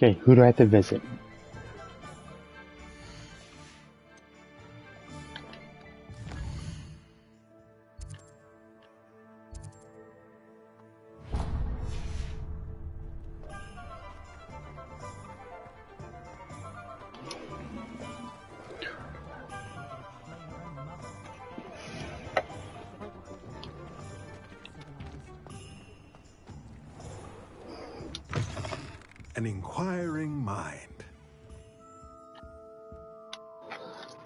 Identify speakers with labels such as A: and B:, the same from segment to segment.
A: Okay, who do I have to visit?
B: An inquiring mind.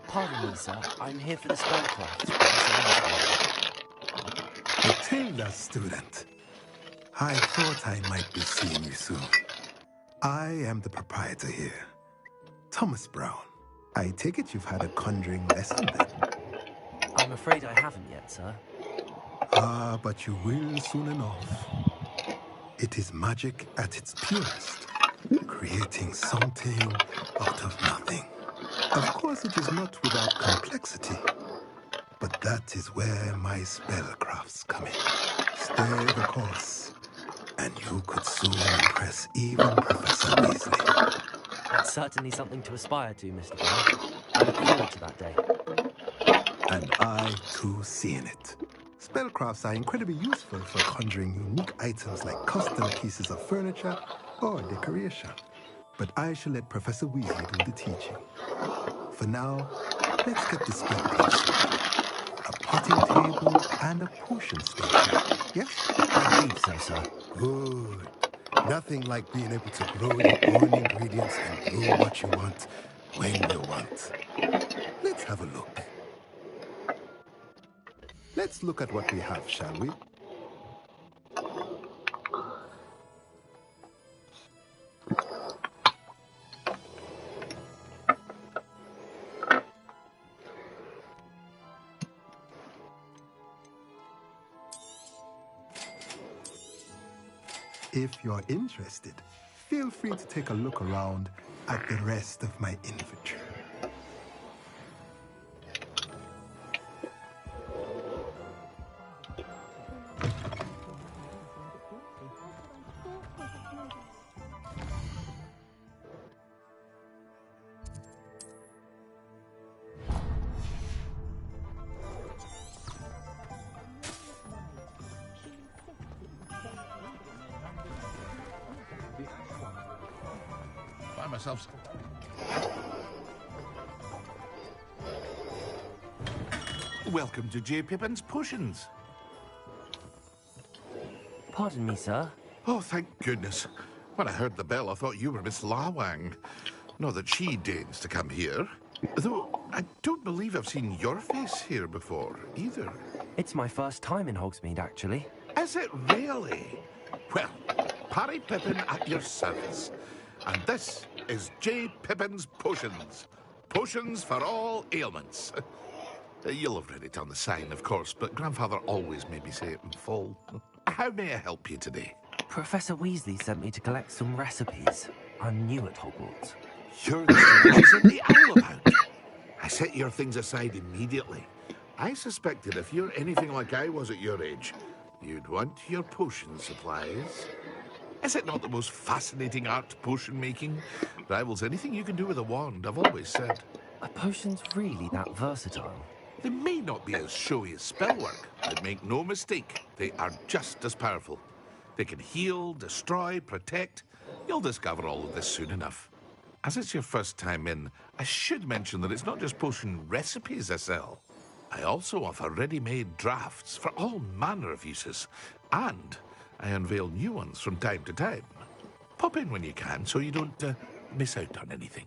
C: Pardon me, sir. I'm here for the spellcraft.
B: Matilda, student. I thought I might be seeing you soon. I am the proprietor here, Thomas Brown. I take it you've had a conjuring lesson then?
C: I'm afraid I haven't yet, sir.
B: Ah, but you will soon enough. It is magic at its purest, creating something out of nothing. Of course, it is not without complexity, but that is where my spellcrafts come in. Stay the course, and you could soon impress even Professor Weasley.
C: It's certainly something to aspire to, Mr. Brown. I look forward to that day.
B: And I, too, see in it. Spellcrafts are incredibly useful for conjuring unique items like custom pieces of furniture or decoration. But I shall let Professor Weasley do the teaching. For now, let's get the spell sorted. A potting table and a potion station. Yes?
C: I believe so, sir.
B: Good. Nothing like being able to grow your own ingredients and brew what you want when you want. Let's have a look. Let's look at what we have, shall we? If you're interested, feel free to take a look around at the rest of my inventory.
D: Find myself. Welcome to J. Pippin's Potions.
C: Pardon me, sir.
D: Oh, thank goodness. When I heard the bell, I thought you were Miss Lawang. Not that she deigns to come here. Though, I don't believe I've seen your face here before, either.
C: It's my first time in Hogsmeade, actually.
D: Is it really? Well, Parry Pippin at your service. And this is J. Pippin's Potions. Potions for all ailments. You'll have read it on the sign, of course, but Grandfather always made me say it in full. How may I help you today?
C: Professor Weasley sent me to collect some recipes. I'm new at Hogwarts.
D: You're the student in the owl about. I set your things aside immediately. I suspected if you're anything like I was at your age, you'd want your potion supplies. Is it not the most fascinating art, potion making? Rivals anything you can do with a wand, I've always said.
C: Are potions really that versatile?
D: They may not be as showy as spellwork, but make no mistake, they are just as powerful. They can heal, destroy, protect. You'll discover all of this soon enough. As it's your first time in, I should mention that it's not just potion recipes I sell. I also offer ready-made drafts for all manner of uses, and I unveil new ones from time to time. Pop in when you can so you don't miss out on anything.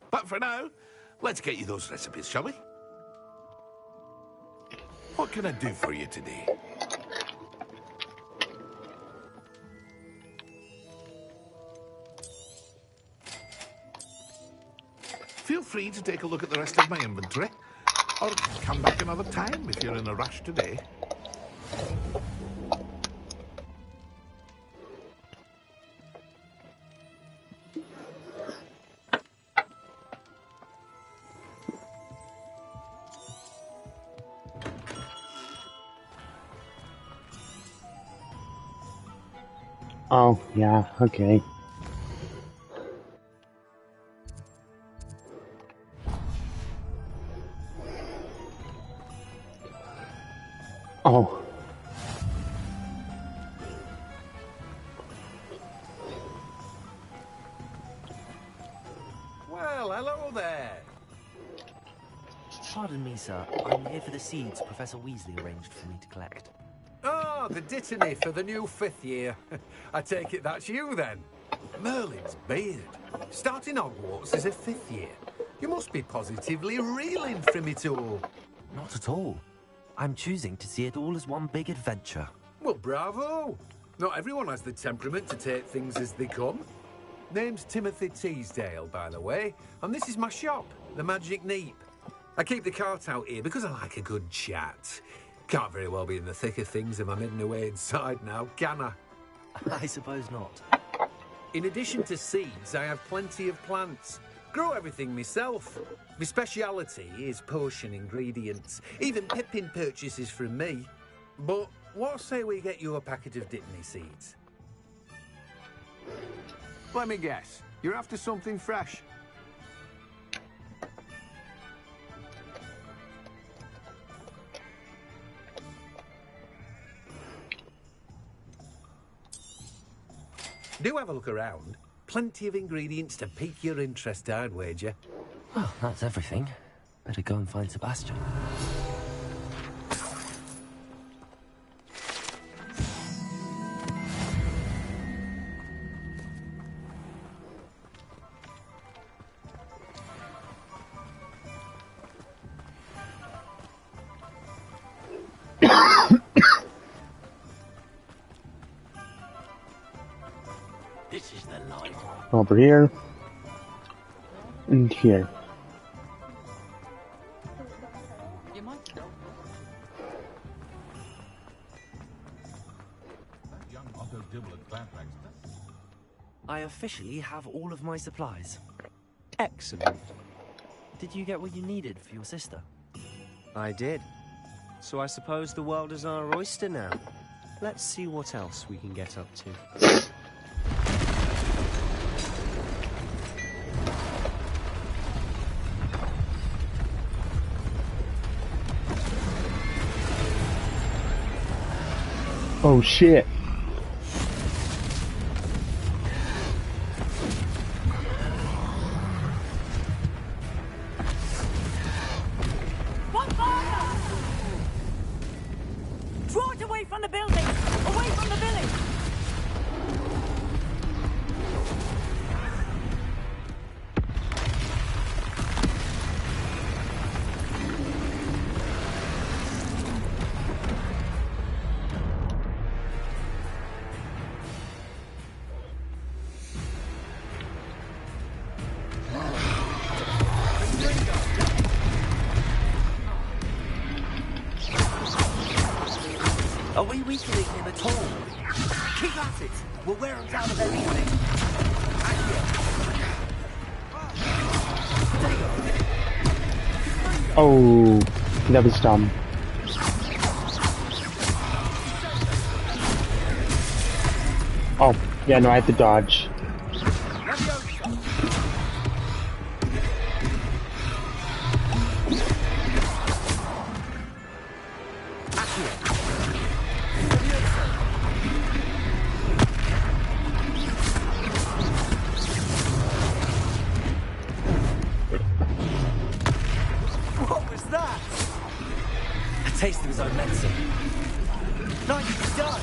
D: But for now, let's get you those recipes, shall we? What can I do for you today? Feel free to take a look at the rest of my inventory, or come back another time if you're in a rush today.
A: Oh, yeah, okay. Oh.
E: Well, hello there.
C: Pardon me, sir. I'm here for the seeds Professor Weasley arranged for me to collect.
E: Ah, the dittany for the new 5th year. I take it that's you, then. Merlin's beard. Starting Hogwarts as a 5th year. You must be positively reeling from it all.
C: Not at all. I'm choosing to see it all as one big adventure.
E: Well, bravo. Not everyone has the temperament to take things as they come. Name's Timothy Teasdale, by the way, and this is my shop, the Magic Neep. I keep the cart out here because I like a good chat. Can't very well be in the thick of things if I'm hidden away inside now, can I?
C: I suppose not.
E: In addition to seeds, I have plenty of plants. Grow everything myself. My speciality is potion ingredients. Even Pippin purchases from me. But what say we get you a packet of Dittany seeds?
F: Let me guess. You're after something fresh.
E: Do have a look around. Plenty of ingredients to pique your interest, I'd wager.
C: Well, that's everything. Better go and find Sebastian.
E: This is the life.
A: Over here. And here.
G: You might know.
C: I officially have all of my supplies.
H: Excellent.
C: Did you get what you needed for your sister?
H: I did. So I suppose the world is our oyster now. Let's see what else we can get up to.
A: Oh shit.
G: Bonfire! Draw it away from the building! Away from the village!
C: Are we weakening him at all? Keep at it! We'll wear him down eventually.
A: Oh, that was dumb. Oh, yeah, no, I had to dodge.
C: What was that? A taste of his own medicine. Nicely done!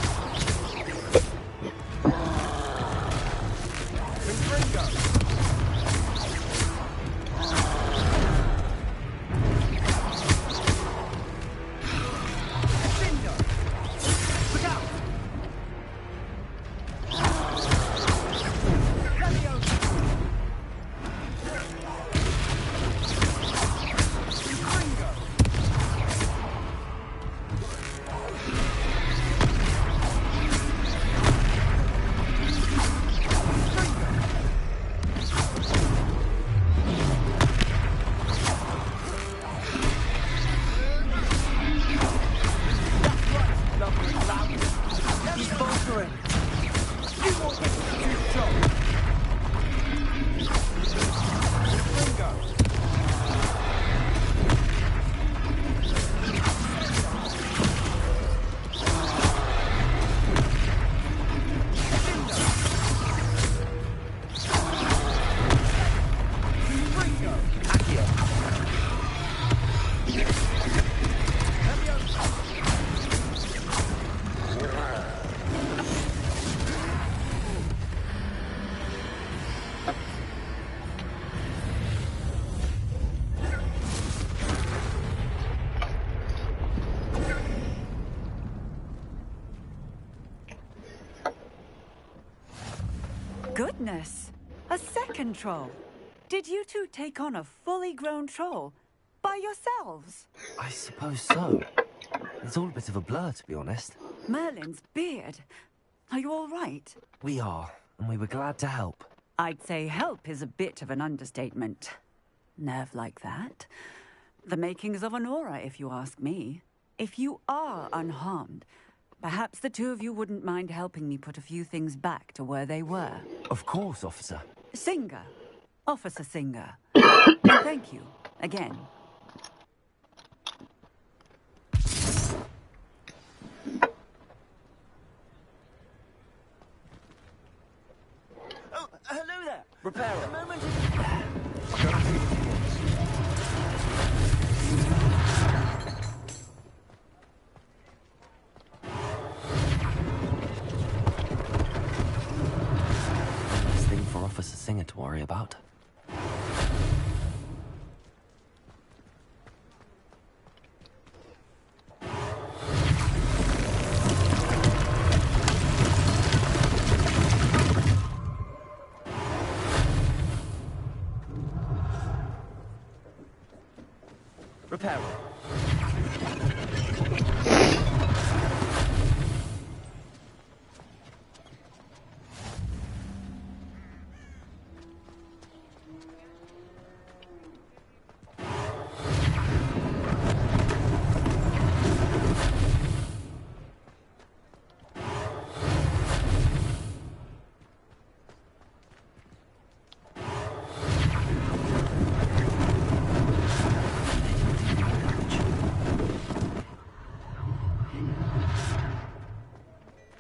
G: goodness! A second troll! Did you two take on a fully grown troll? By yourselves?
C: I suppose so. It's all a bit of a blur, to be honest.
G: Merlin's beard. Are you all right?
C: We are, and we were glad to help.
G: I'd say help is a bit of an understatement. Nerve like that. The makings of an aura, if you ask me. If you are unharmed, perhaps the two of you wouldn't mind helping me put a few things back to where they were.
C: Of course, officer.
G: Singer. Officer Singer. And thank you, again.
C: Oh, hello there! Repairer. A moment. Nice thing for Officer Singer to worry about. Repairer.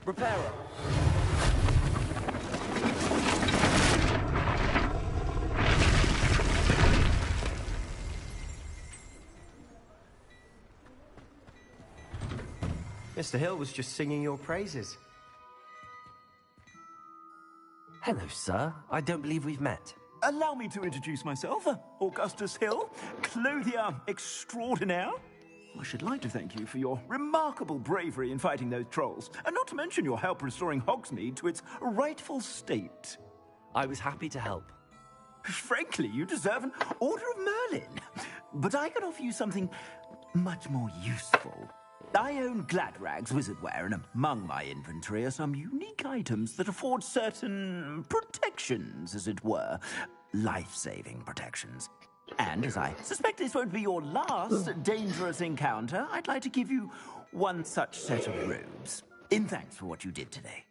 C: Repairer.
H: Mr. Hill was just singing your praises.
C: Hello, sir. I don't believe we've met.
I: Allow me to introduce myself, Augustus Hill, clothier extraordinaire. I should like to thank you for your remarkable bravery in fighting those trolls, and not to mention your help restoring Hogsmeade to its rightful state.
C: I was happy to help.
I: Frankly, you deserve an Order of Merlin. But I can offer you something much more useful. I own Gladrag's wizardware, and among my inventory are some unique items that afford certain protections, as it were. Life-saving protections. And as I suspect this won't be your last dangerous encounter, I'd like to give you one such set of robes, in thanks for what you did today.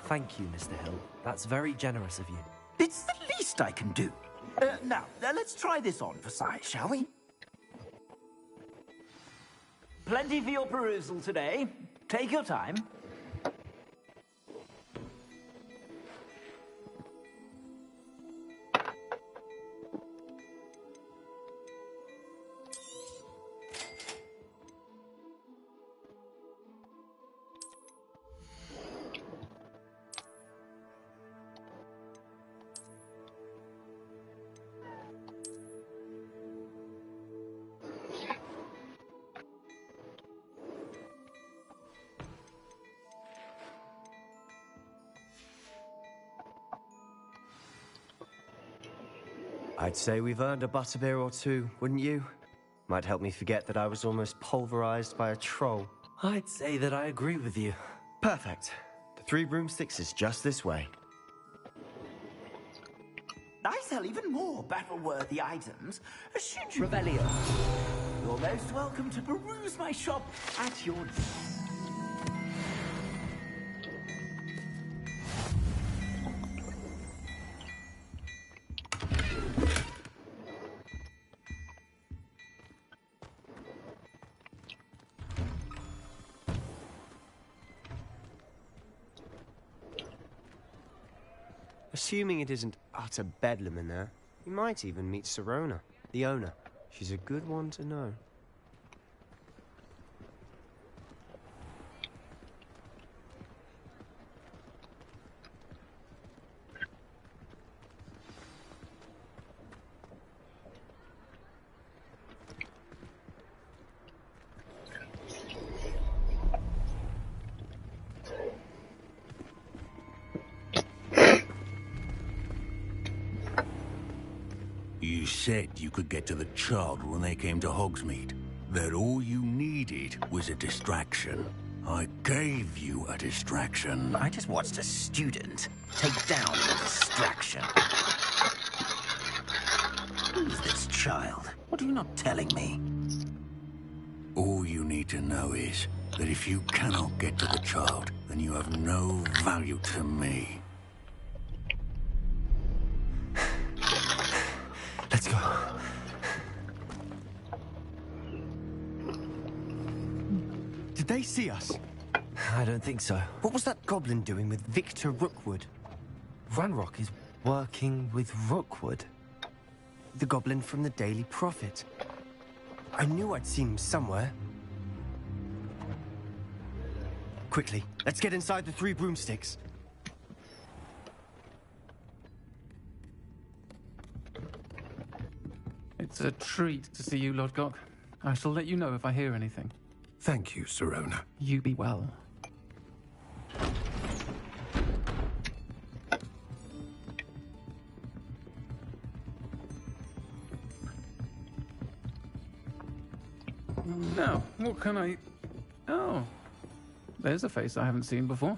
C: Thank you, Mr. Hill. That's very generous of you.
I: It's the least I can do. Now, let's try this on for size, shall we? Plenty for your perusal today. Take your time.
H: I'd say we've earned a butterbeer or two, wouldn't you? Might help me forget that I was almost pulverized by a troll.
C: I'd say that I agree with you.
H: Perfect. The Three Broomsticks is just this way.
I: I sell even more battle-worthy items. Should you...
C: Revelio.
I: You're most welcome to peruse my shop at your leisure.
H: Assuming it isn't utter bedlam in there, you might even meet Sirona, the owner. She's a good one to know.
J: You said you could get to the child when they came to Hogsmeade. That all you needed was a distraction. I gave you a distraction.
I: I just watched a student take down a distraction. Who's this child? What are you not telling me?
J: All you need to know is that if you cannot get to the child, then you have no value to me.
H: Let's go. Did they see us?
C: I don't think so.
H: What was that goblin doing with Victor Rookwood?
C: Ranrock is working with Rookwood.
H: The goblin from the Daily Prophet. I knew I'd seen him somewhere. Quickly, let's get inside the 3 broomsticks.
K: It's a treat to see you, Lodgok. I shall let you know if I hear anything.
E: Thank you, Sirona.
K: You be well. Now, what can I... Oh, there's a face I haven't seen before.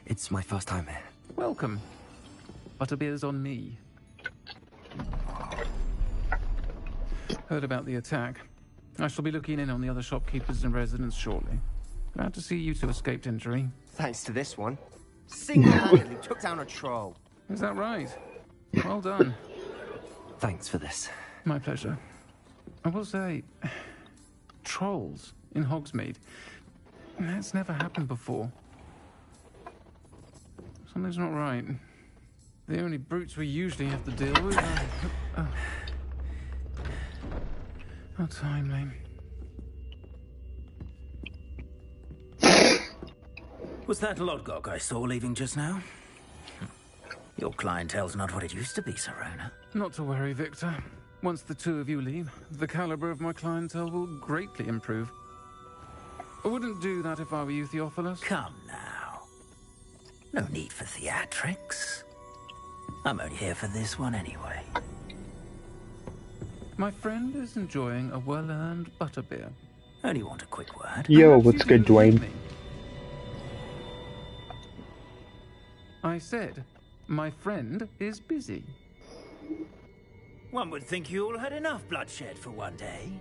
C: It's my first time here.
K: Welcome. Butterbeer's on me. Heard about the attack. I shall be looking in on the other shopkeepers and residents shortly. Glad to see you two escaped injury.
H: Thanks to this one. Single-handedly took down a troll.
K: Is that right? Well done.
C: Thanks for this.
K: My pleasure. I will say, trolls in Hogsmeade. That's never happened before. Something's not right. The only brutes we usually have to deal with are... How timely.
I: Was that Lodgok I saw leaving just now? Your clientele's not what it used to be, Sirona.
K: Not to worry, Victor. Once the two of you leave, the caliber of my clientele will greatly improve. I wouldn't do that if I were you, Theophilus.
I: Come now. No need for theatrics. I'm only here for this one anyway.
K: My friend is enjoying a well-earned butterbeer.
I: Only want a quick word.
A: Yo, what's good, Dwayne?
K: I said, my friend is busy.
I: One would think you all had enough bloodshed for one day.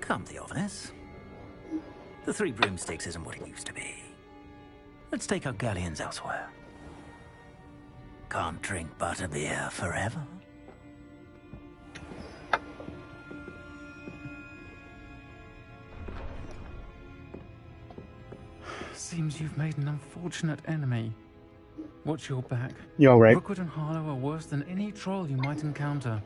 I: Come, Theophilus. The 3 broomsticks isn't what it used to be. Let's take our galleons elsewhere. Can't drink butterbeer forever.
K: Seems you've made an unfortunate enemy. Watch your back.
A: You alright?
K: Rookwood and Harlow are worse than any troll you might encounter.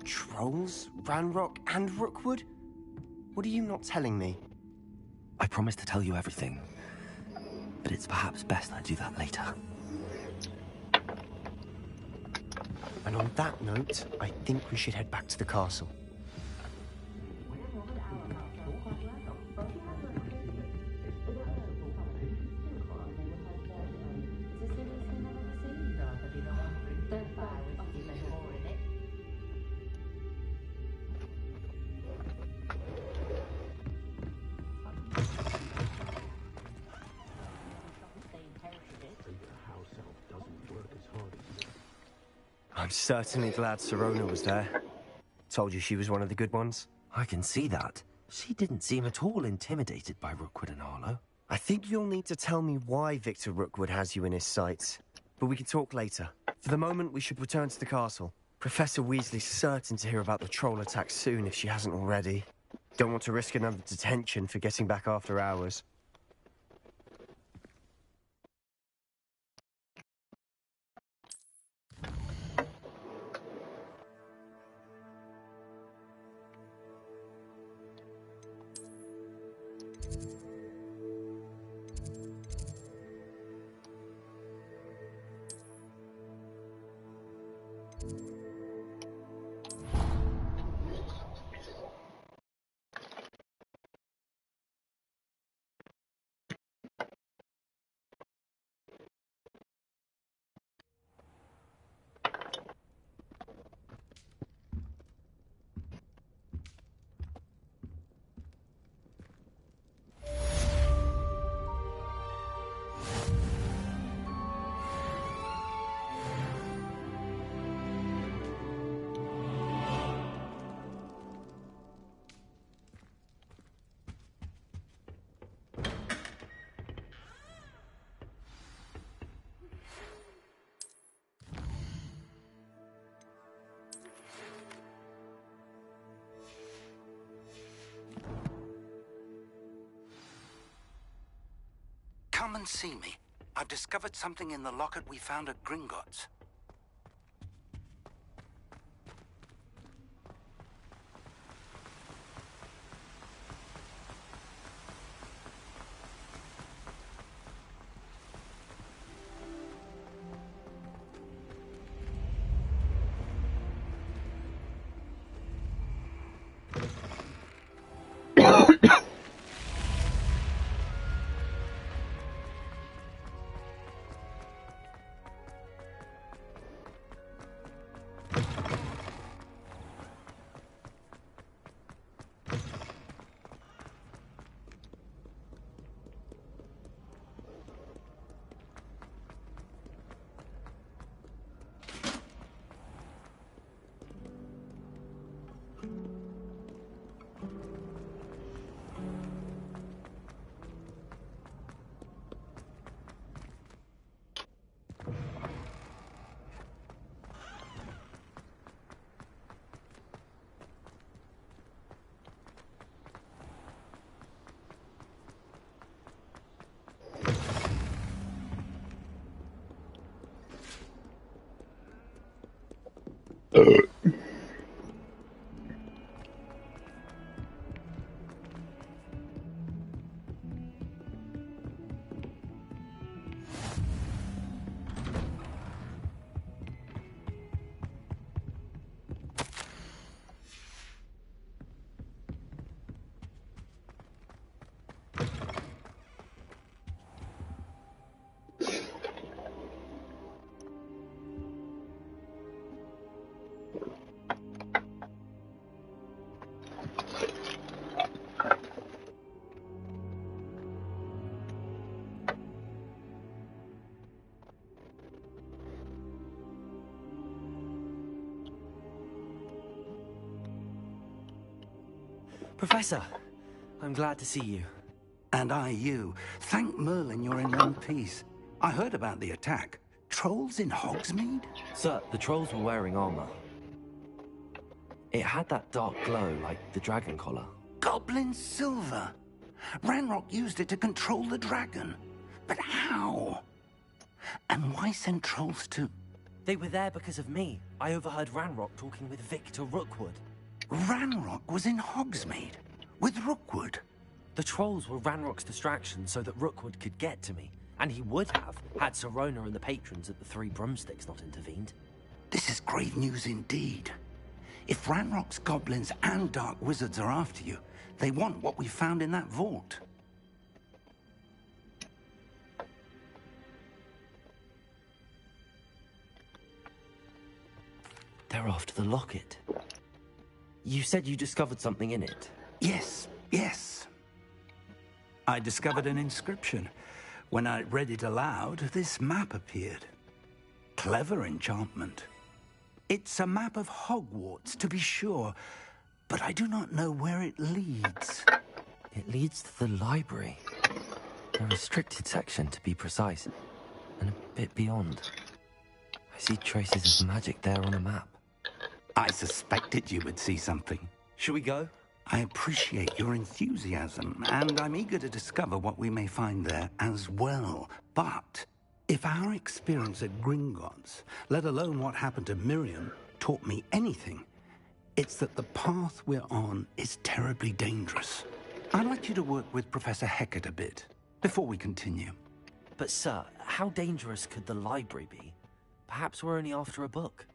H: Trolls? Ranrock and Rookwood? What are you not telling me?
C: I promised to tell you everything, but it's perhaps best I do that later.
H: And on that note, I think we should head back to the castle. I'm certainly glad Sirona was there. Told you she was one of the good ones.
C: I can see that. She didn't seem at all intimidated by Rookwood and Harlow.
H: I think you'll need to tell me why Victor Rookwood has you in his sights. But we can talk later. For the moment, we should return to the castle. Professor Weasley's certain to hear about the troll attack soon if she hasn't already. Don't want to risk another detention for getting back after hours.
L: Come and see me. I've discovered something in the locket we found at Gringotts.
C: Professor, I'm glad to see you.
L: And I you. Thank Merlin you're in one piece. I heard about the attack. Trolls in Hogsmeade?
C: Sir, the trolls were wearing armor. It had that dark glow like the dragon collar.
L: Goblin silver. Ranrock used it to control the dragon. But how? And why send trolls to...
C: They were there because of me. I overheard Ranrock talking with Victor Rookwood.
L: Ranrock was in Hogsmeade? With Rookwood?
C: The trolls were Ranrock's distraction so that Rookwood could get to me. And he would have, had Sirona and the patrons at the Three Broomsticks not intervened.
L: This is grave news indeed. If Ranrock's goblins and dark wizards are after you, they want what we found in that vault.
C: They're after the locket. You said you discovered something in it.
L: Yes, yes. I discovered an inscription. When I read it aloud, this map appeared. Clever enchantment. It's a map of Hogwarts, to be sure, but I do not know where it leads.
C: It leads to the library. A restricted section, to be precise, and a bit beyond. I see traces of magic there on a map.
L: I suspected you would see something.
C: Shall we go?
L: I appreciate your enthusiasm, and I'm eager to discover what we may find there as well. But if our experience at Gringotts, let alone what happened to Miriam, taught me anything, it's that the path we're on is terribly dangerous. I'd like you to work with Professor Hecat a bit before we continue.
C: But sir, how dangerous could the library be? Perhaps we're only after a book.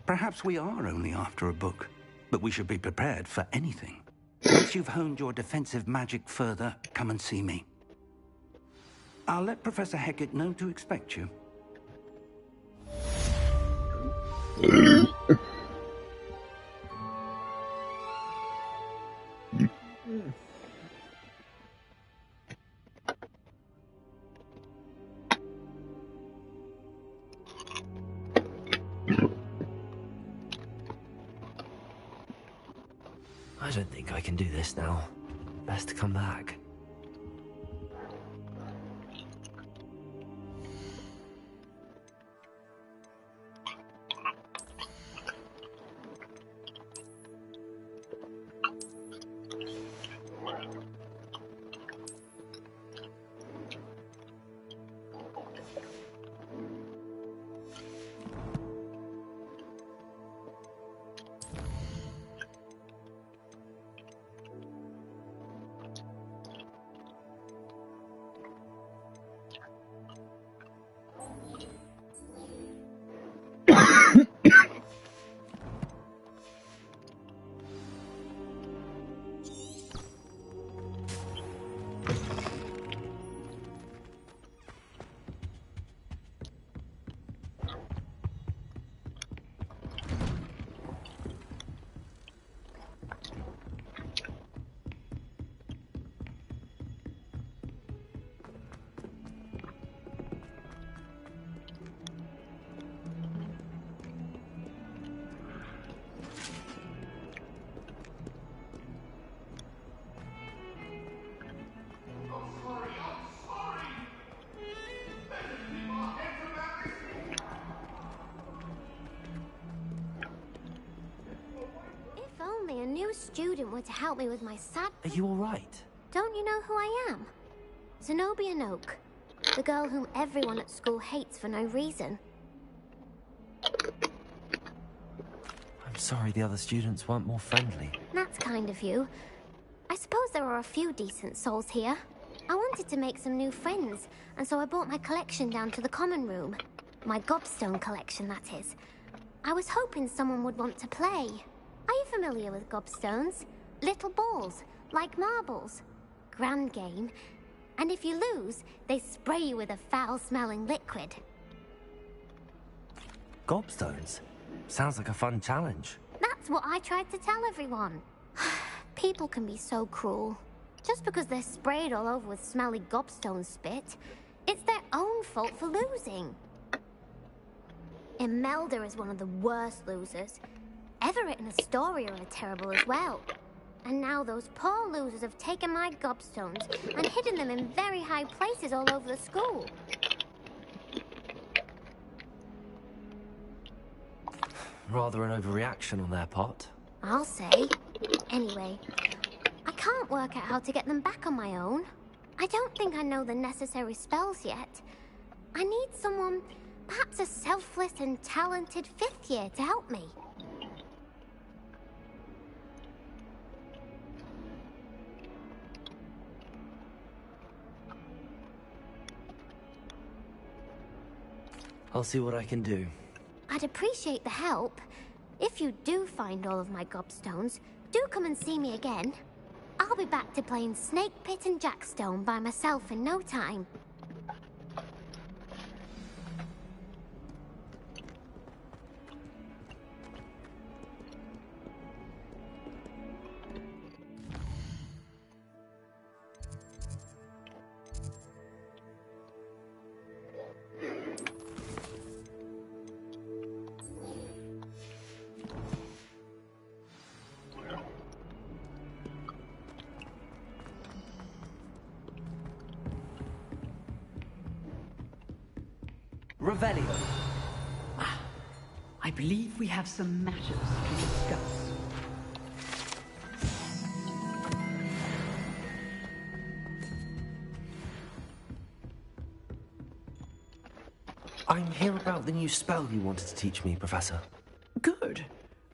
L: Perhaps we are only after a book, but we should be prepared for anything. Once you've honed your defensive magic further, come and see me. I'll let Professor Hecat know to expect you.
C: I don't think I can do this now. Best to come back.
M: student were to help me with my sad...
C: Are you alright?
M: Don't you know who I am? Zenobia Noak, the girl whom everyone at school hates for no reason.
C: I'm sorry the other students weren't more friendly.
M: That's kind of you. I suppose there are a few decent souls here. I wanted to make some new friends, and so I brought my collection down to the common room. My gobstone collection, that is. I was hoping someone would want to play. Are you familiar with gobstones? Little balls, like marbles. Grand game. And if you lose, they spray you with a foul-smelling liquid.
C: Gobstones? Sounds like a fun challenge.
M: That's what I tried to tell everyone. People can be so cruel. Just because they're sprayed all over with smelly gobstone spit, it's their own fault for losing. Imelda is one of the worst losers. Everett and Astoria are terrible as well. And now those poor losers have taken my gobstones and hidden them in very high places all over the school.
C: Rather an overreaction on their part.
M: I'll say. Anyway, I can't work out how to get them back on my own. I don't think I know the necessary spells yet. I need someone, perhaps a selfless and talented 5th year to help me.
C: I'll see what I can do.
M: I'd appreciate the help. If you do find all of my gobstones, do come and see me again. I'll be back to playing Snake Pit and Jackstone by myself in no time.
C: Revelio.
N: I believe we have some matters to discuss.
C: I'm here about the new spell you wanted to teach me, Professor.
N: Good.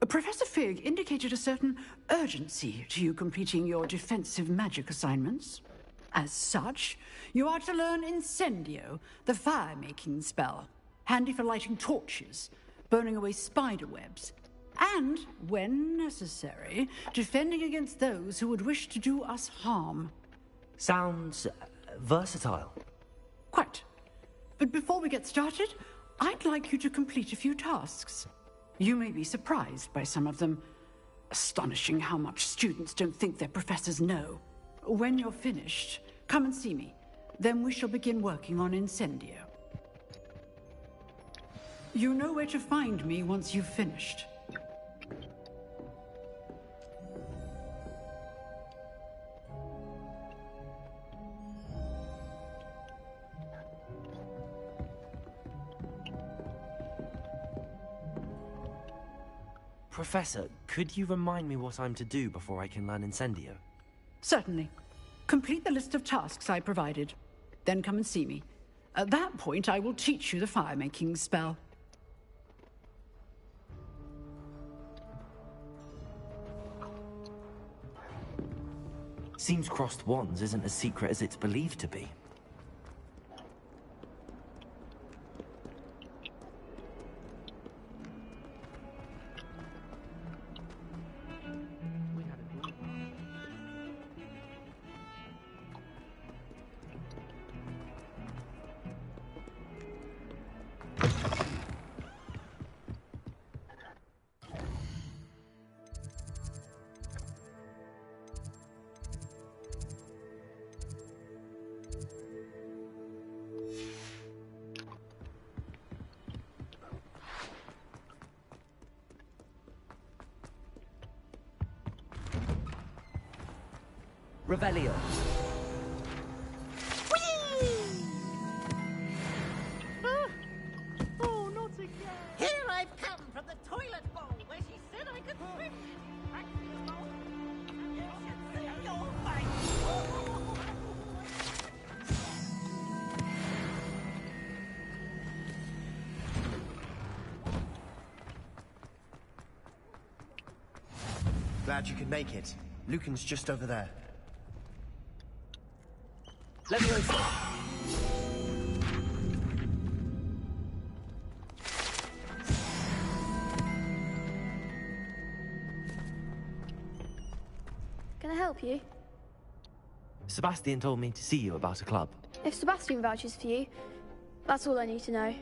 N: Professor Fig indicated a certain urgency to you completing your defensive magic assignments. As such, you are to learn Incendio, the fire-making spell, handy for lighting torches, burning away spider webs, and, when necessary, defending against those who would wish to do us harm.
C: Sounds versatile.
N: Quite. But before we get started, I'd like you to complete a few tasks. You may be surprised by some of them. Astonishing how much students don't think their professors know. When you're finished, come and see me. Then we shall begin working on Incendio. You know where to find me once you've finished.
C: Professor, could you remind me what I'm to do before I can learn Incendio?
N: Certainly. Complete the list of tasks I provided. Then come and see me. At that point, I will teach you the fire-making spell.
C: Seems crossed wands isn't as secret as it's believed to be. Revelio.
O: Oh, not again! Here I've come from the toilet bowl where she said I could swim. Back to the bowl.
H: glad you could make it. Lucan's just over there.
C: Leviosa!
O: Can I help you?
C: Sebastian told me to see you about a club.
O: If Sebastian vouches for you, that's all I need to know.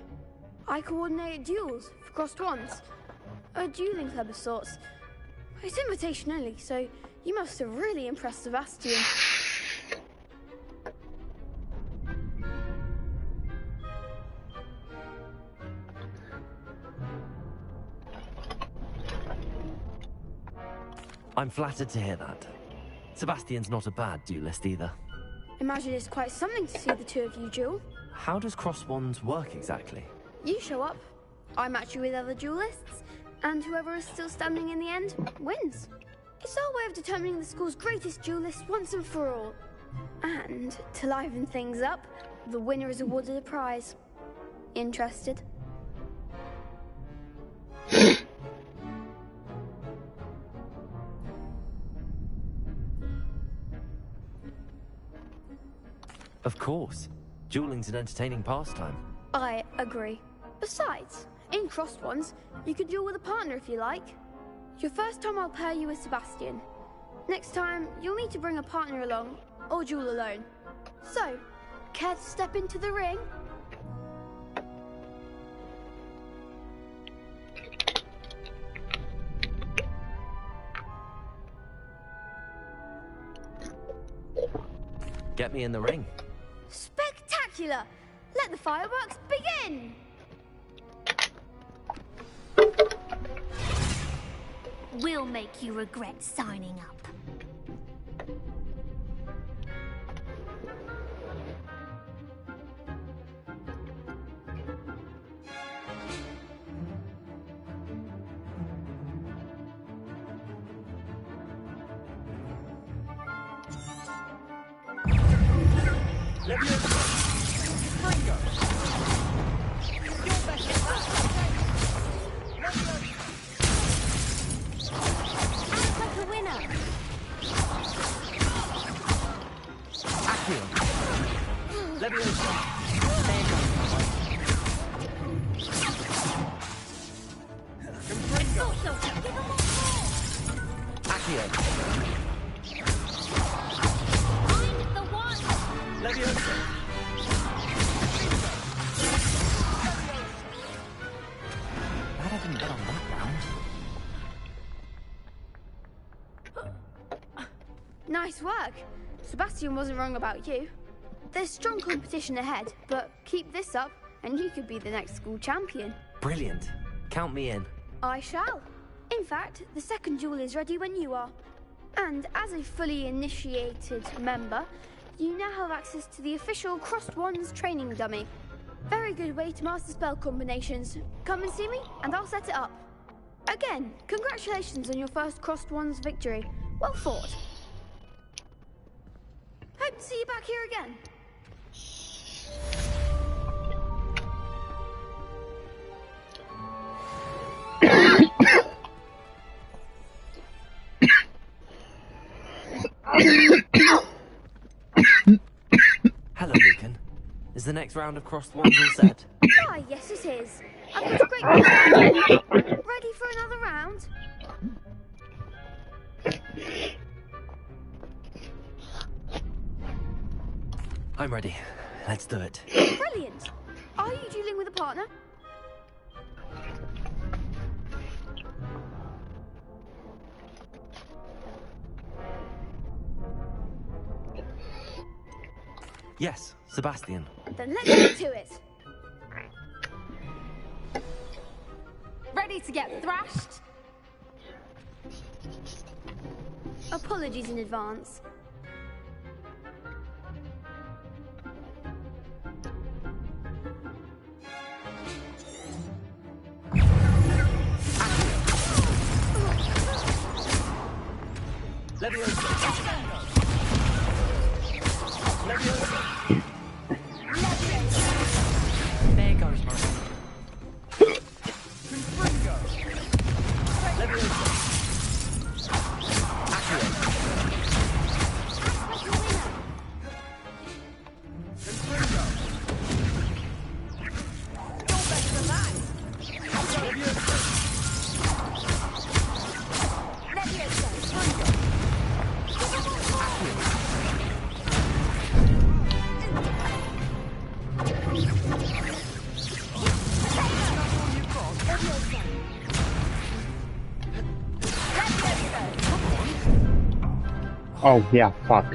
O: I coordinate duels for crossed wands. A dueling club of sorts. It's invitation only, so you must have really impressed Sebastian.
C: I'm flattered to hear that. Sebastian's not a bad duelist either.
O: Imagine it's quite something to see the two of you duel.
C: How does cross wands work exactly?
O: You show up, I match you with other duelists, and whoever is still standing in the end wins. It's our way of determining the school's greatest duelist once and for all. And to liven things up, the winner is awarded a prize. Interested?
C: Of course. Dueling's an entertaining pastime.
O: I agree. Besides, in crossed ones, you could duel with a partner if you like. Your first time I'll pair you with Sebastian. Next time, you'll need to bring a partner along, or duel alone. So, care to step into the ring?
C: Get me in the ring.
O: Spectacular! Let the fireworks begin!
M: We'll make you regret signing up.
O: Nice work. Sebastian wasn't wrong about you. There's strong competition ahead, but keep this up and you could be the next school champion.
C: Brilliant. Count me in.
O: I shall. In fact, the second duel is ready when you are. And as a fully initiated member, you now have access to the official Crossed Wands training dummy. Very good way to master spell combinations. Come and see me and I'll set it up. Again, congratulations on your first Crossed Wands victory. Well fought. Hope to see you back here again.
C: Hello, Lucan. Is the next round of crossed wands all set?
O: Why, yes it is. I've got a great plan. Ready for another round?
C: I'm ready. Let's do it.
O: Brilliant. Are you dueling with a partner?
C: Yes, Sebastian.
O: Then let's get to it.
P: Ready to get thrashed?
O: Apologies in advance.
C: There goes my
A: Oh, yeah, fuck.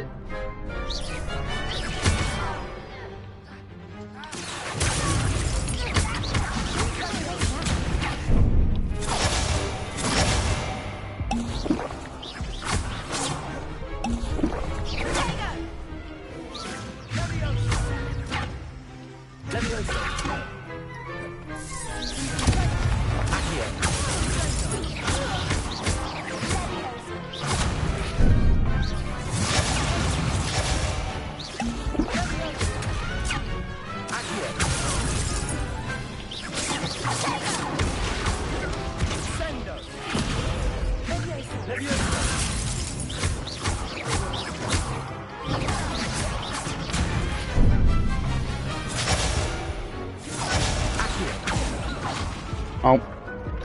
A: Oh,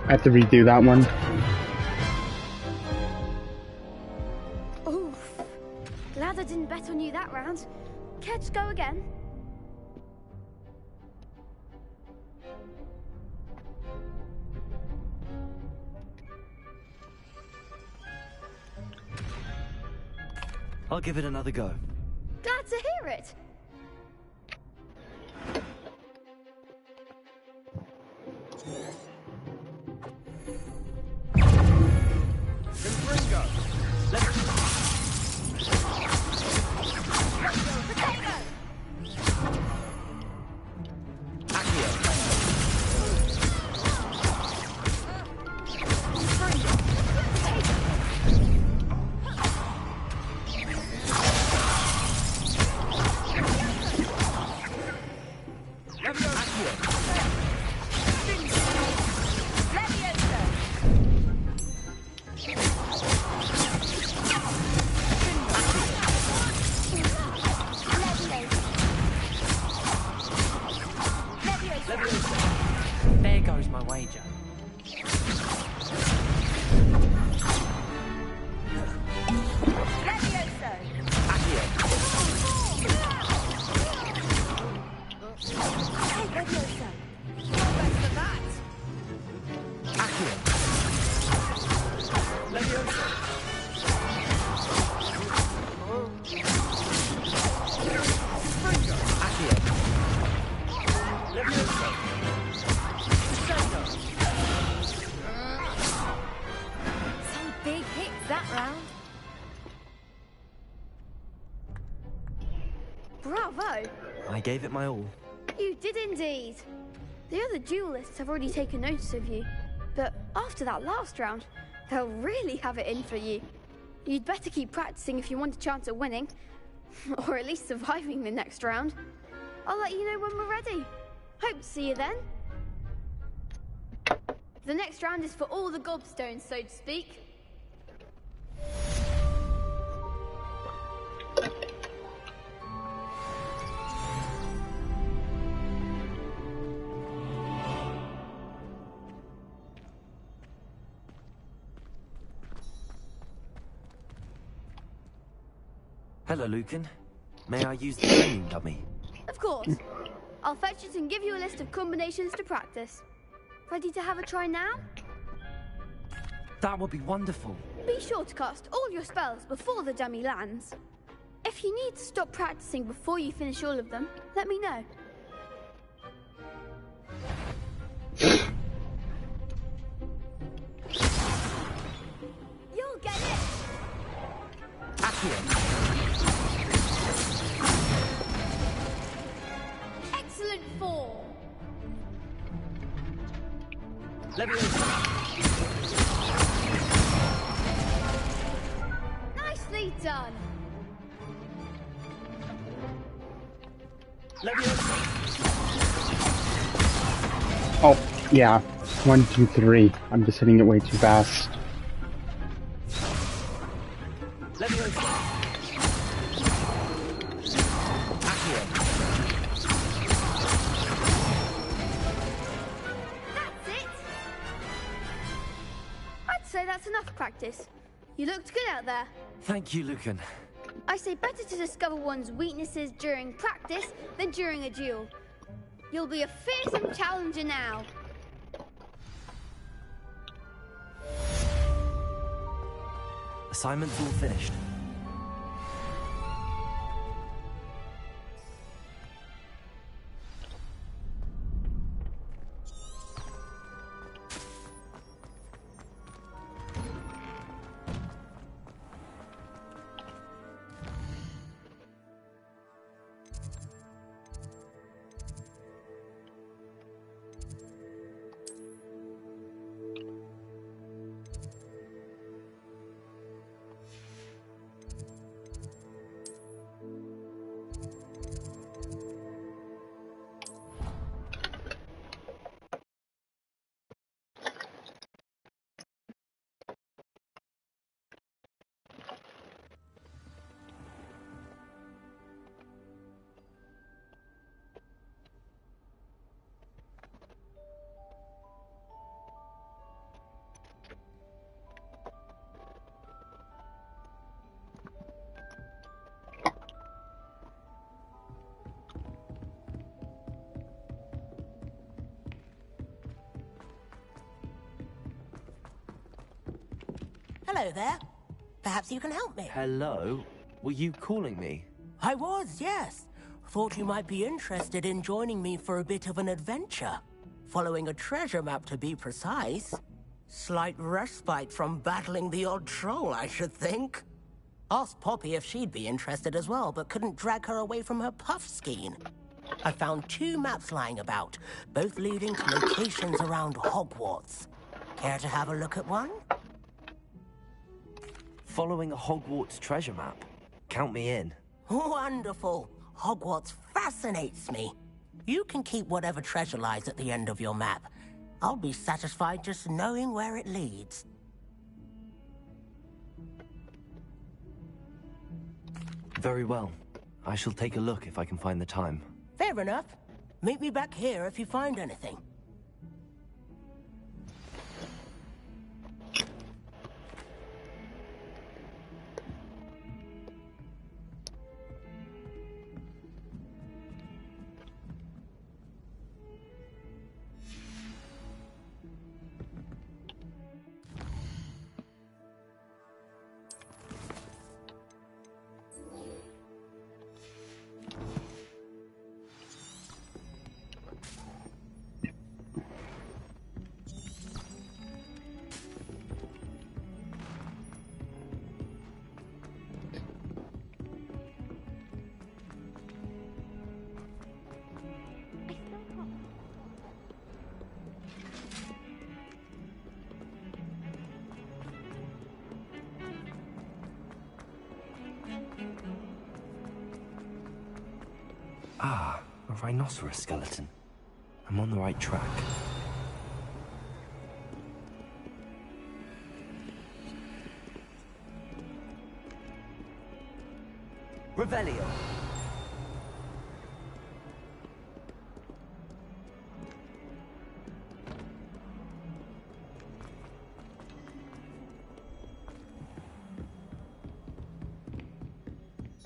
A: I have to redo that one.
O: Oof. Glad I didn't bet on you that round. Care to go again?
C: I'll give it another go.
O: Glad to hear it.
C: There goes my wager.
P: Some big hits that round.
O: Bravo!
C: I gave it my all.
O: You did indeed. The other duelists have already taken notice of you, but after that last round, they'll really have it in for you. You'd better keep practicing if you want a chance at winning, or at least surviving the next round. I'll let you know when we're ready. Hope to see you then. The next round is for all the gobstones, so to speak.
C: Hello, Lucan. May I use the training dummy?
O: Of course. I'll fetch it and give you a list of combinations to practice. Ready to have a try now?
C: That would be wonderful.
O: Be sure to cast all your spells before the dummy lands. If you need to stop practicing before you finish all of them, let me know. You'll get it! Excellent form! Nicely done!
A: Oh, yeah. 1, 2, 3. I'm just hitting it way too fast.
O: I'd say that's enough practice. You looked good out there.
C: Thank you, Lucan.
O: I say better to discover one's weaknesses during practice than during a duel. You'll be a fearsome challenger now.
C: Assignment's all finished.
Q: Hello there. Perhaps you can help me.
C: Hello? Were you calling me?
Q: I was, yes. Thought you might be interested in joining me for a bit of an adventure. Following a treasure map, to be precise. Slight respite from battling the odd troll, I should think. Asked Poppy if she'd be interested as well, but couldn't drag her away from her puff skein. I found 2 maps lying about, both leading to locations around Hogwarts. Care to have a look at one?
C: Following a Hogwarts treasure map. Count me in.
Q: Wonderful. Hogwarts fascinates me. You can keep whatever treasure lies at the end of your map. I'll be satisfied just knowing where it leads.
C: Very well. I shall take a look if I can find the time.
Q: Fair enough. Meet me back here if you find anything.
C: Ah, a rhinoceros skeleton. I'm on the right track. Revelio.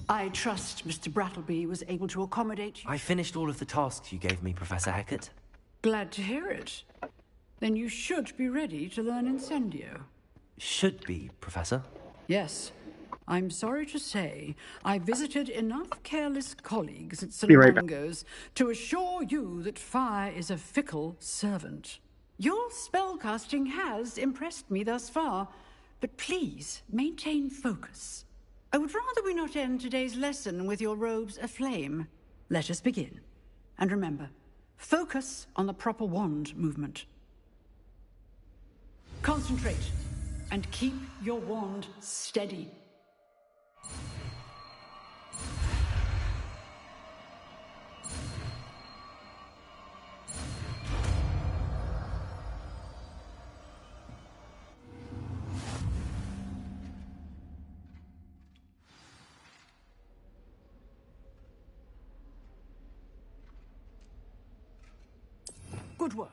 N: I trust Mr. Brattleby was able to accommodate you.
C: I finished all of the tasks you gave me, Professor Hecat.
N: Glad to hear it. Then you should be ready to learn Incendio.
C: Should be, Professor.
N: Yes. I'm sorry to say, I visited enough careless colleagues at St.
A: Be right back.
N: Mungo's to assure you that fire is a fickle servant. Your spellcasting has impressed me thus far, but please maintain focus. I would rather we not end today's lesson with your robes aflame. Let us begin. And remember, focus on the proper wand movement. Concentrate, and keep your wand steady. Good work.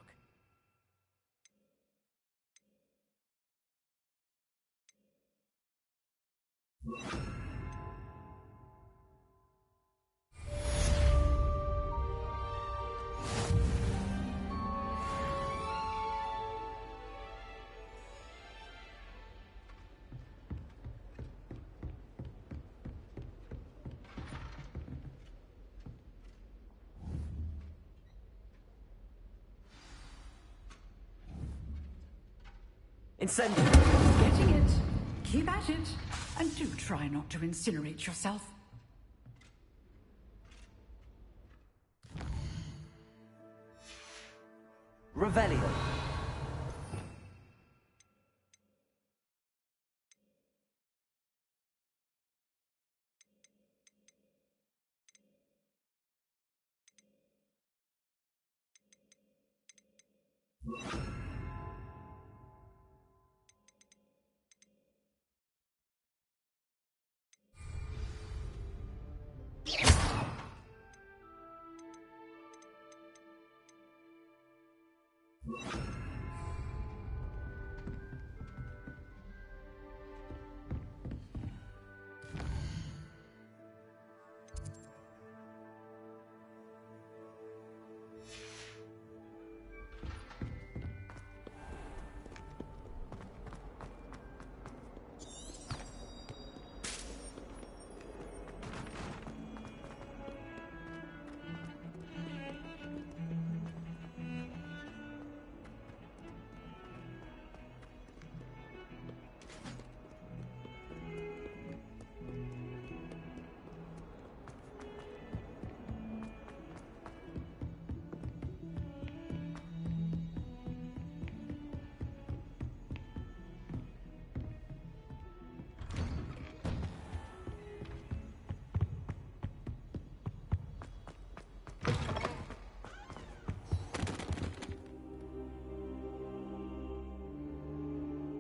C: Incendio!
N: Getting it. Keep at it. And do try not to incinerate yourself.
C: Revelio.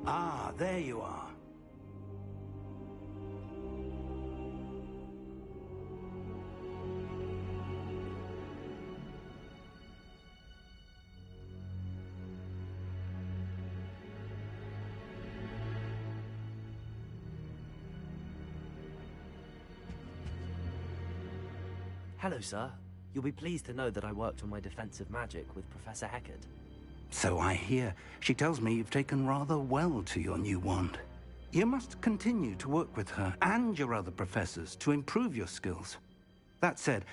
L: Ah, there you are.
C: Hello, sir. You'll be pleased to know that I worked on my defensive magic with Professor Heckard.
L: So I hear. She tells me you've taken rather well to your new wand. You must continue to work with her and your other professors to improve your skills. That said,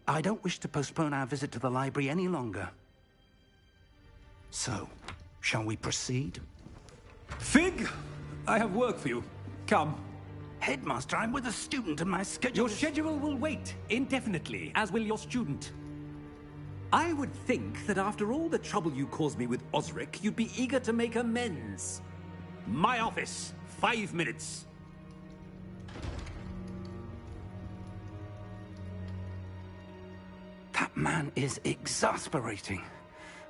L: I don't wish to postpone our visit to the library any longer. So, shall we proceed?
R: Fig, I have work for you. Come.
L: Headmaster, I'm with a student and my schedule...
R: Your schedule will wait indefinitely, as will your student. I would think that after all the trouble you caused me with Osric, you'd be eager to make amends. My office, 5 minutes.
L: That man is exasperating.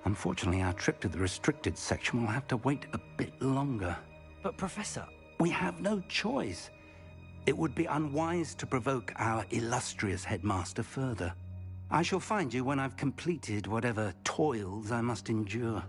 L: Unfortunately, our trip to the restricted section will have to wait a bit longer.
C: But, Professor...
L: We have no choice. It would be unwise to provoke our illustrious headmaster further. I shall find you when I've completed whatever toils I must endure.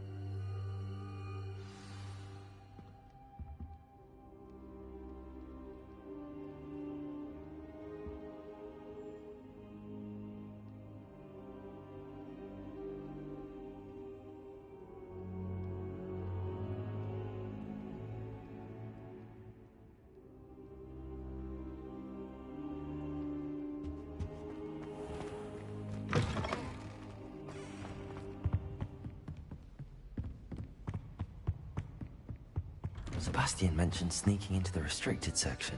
C: Sebastian mentioned sneaking into the restricted section.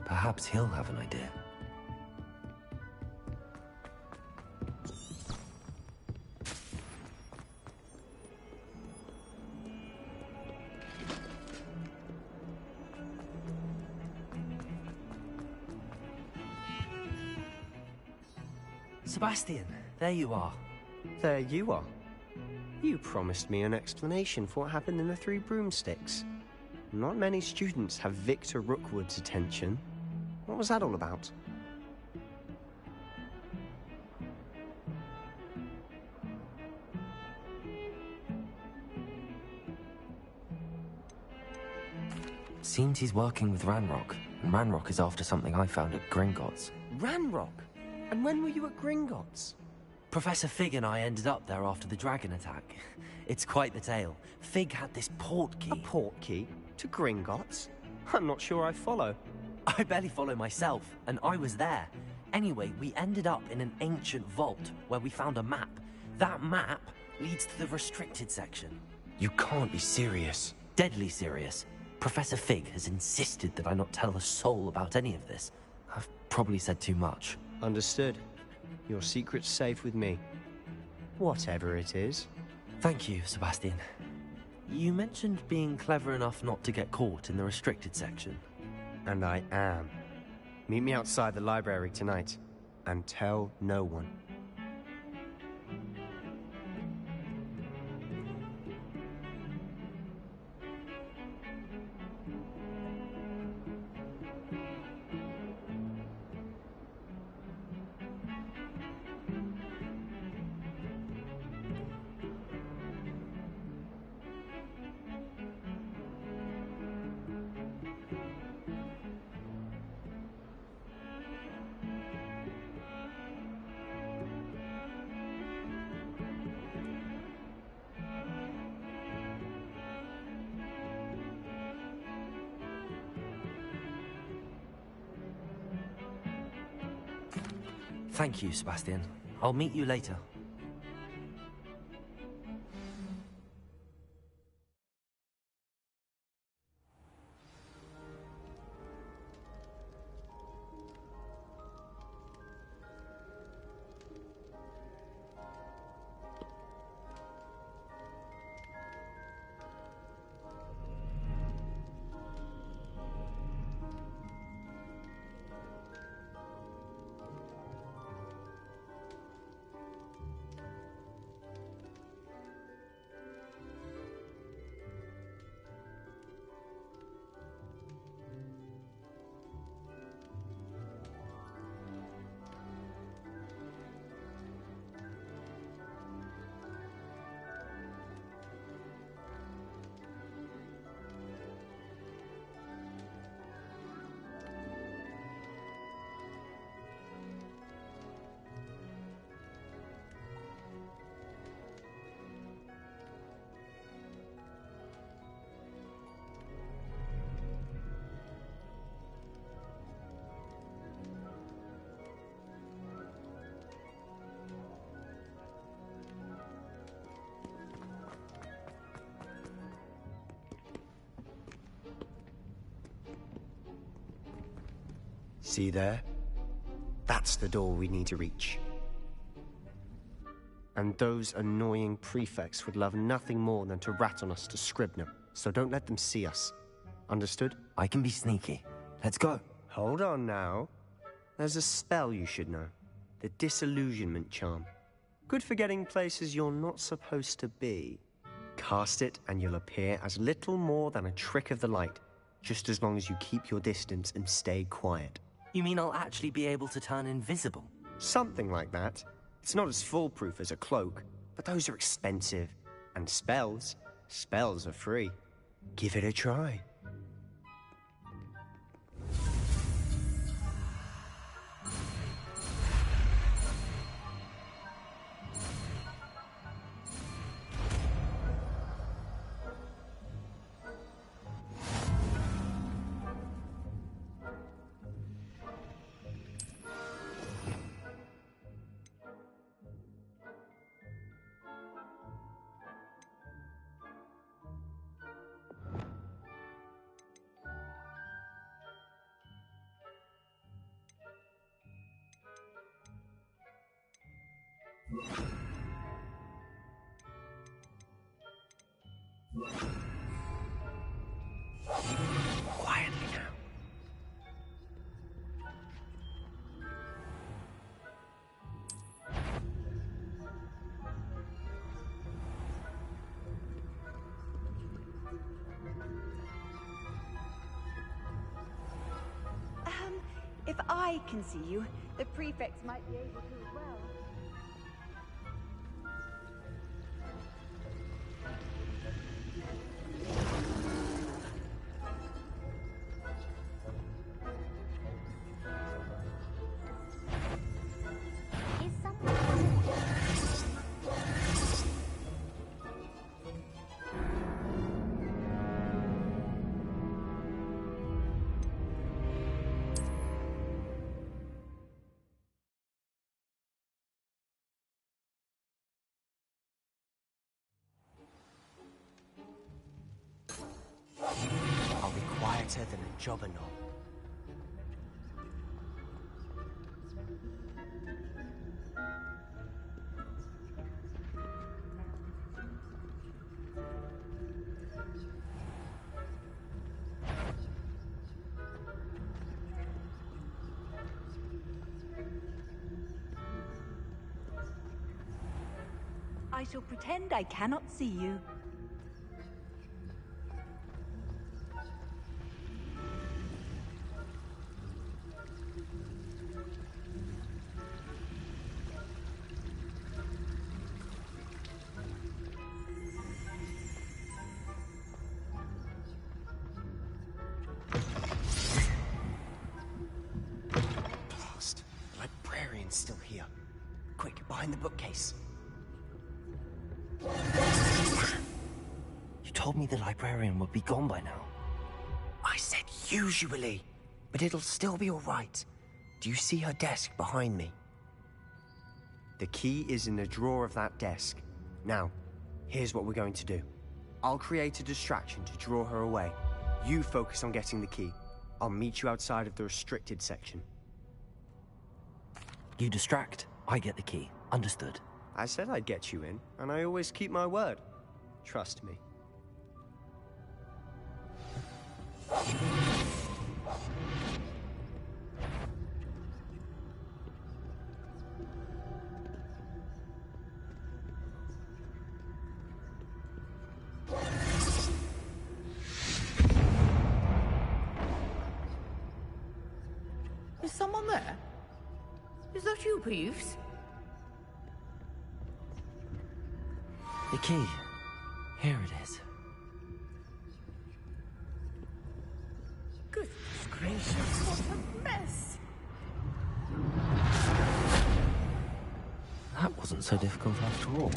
C: Perhaps he'll have an idea. Sebastian, there you are.
H: There you are. You promised me an explanation for what happened in the Three Broomsticks. Not many students have Victor Rookwood's attention. What was that all about?
C: Seems he's working with Ranrock, and Ranrock is after something I found at Gringotts.
H: Ranrock? And when were you at Gringotts?
C: Professor Fig and I ended up there after the dragon attack. It's quite the tale. Fig had this port key.
H: A port key? To Gringotts? I'm not sure I follow.
C: I barely follow myself, and I was there. Anyway, we ended up in an ancient vault where we found a map. That map leads to the restricted section.
H: You can't be serious.
C: deadly serious. Professor Fig has insisted that I not tell a soul about any of this. I've probably said too much.
H: Understood. Your secret's safe with me. Whatever it is.
C: Thank you, Sebastian. You mentioned being clever enough not to get caught in the restricted section.
H: And I am. Meet me outside the library tonight, and tell no one.
C: Thank you, Sebastian. I'll meet you later.
H: See there? That's the door we need to reach. And those annoying prefects would love nothing more than to rat on us to Scribner, so don't let them see us. Understood?
C: I can be sneaky. Let's go.
H: Hold on now. There's a spell you should know. The Disillusionment Charm. Good for getting places you're not supposed to be. Cast it and you'll appear as little more than a trick of the light, just as long as you keep your distance and stay quiet.
C: You mean I'll actually be able to turn invisible?
H: Something like that. It's not as foolproof as a cloak, but those are expensive. And spells are free. Give it a try.
C: Quietly now.
G: If I can see you, the prefects might be able to as well.
H: better than a jobberknoll.
S: I shall pretend I cannot see you.
H: Blast. The librarian's still here. Quick, behind the bookcase.
C: You told me the librarian would be gone by now.
H: I said usually, but it'll still be all right. Do you see her desk behind me? The key is in the drawer of that desk. Now, here's what we're going to do. I'll create a distraction to draw her away. You focus on getting the key. I'll meet you outside of the restricted section.
C: You distract, I get the key. Understood.
H: I said I'd get you in, and I always keep my word. Trust me.
Q: Is someone there? Is that you, Peeves?
C: The key. Here it is.
Q: Goodness gracious, what a mess!
C: That wasn't so difficult after all.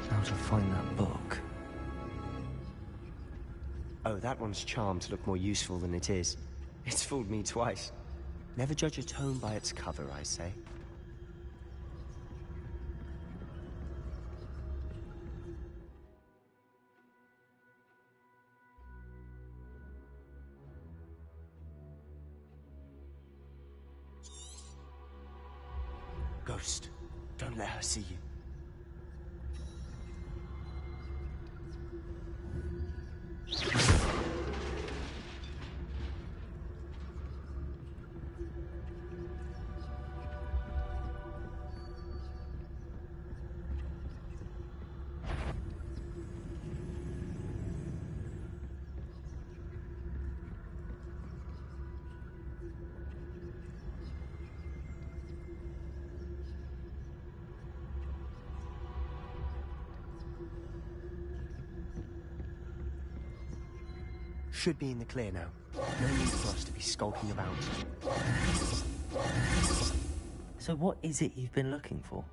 C: How to find that book.
H: Oh, that one's charmed to look more useful than it is. It's fooled me twice. Never judge a tome by its cover, I say. Ghost, don't let her see you. Should be in the clear now. No need for us to be skulking about.
C: So what is it you've been looking for?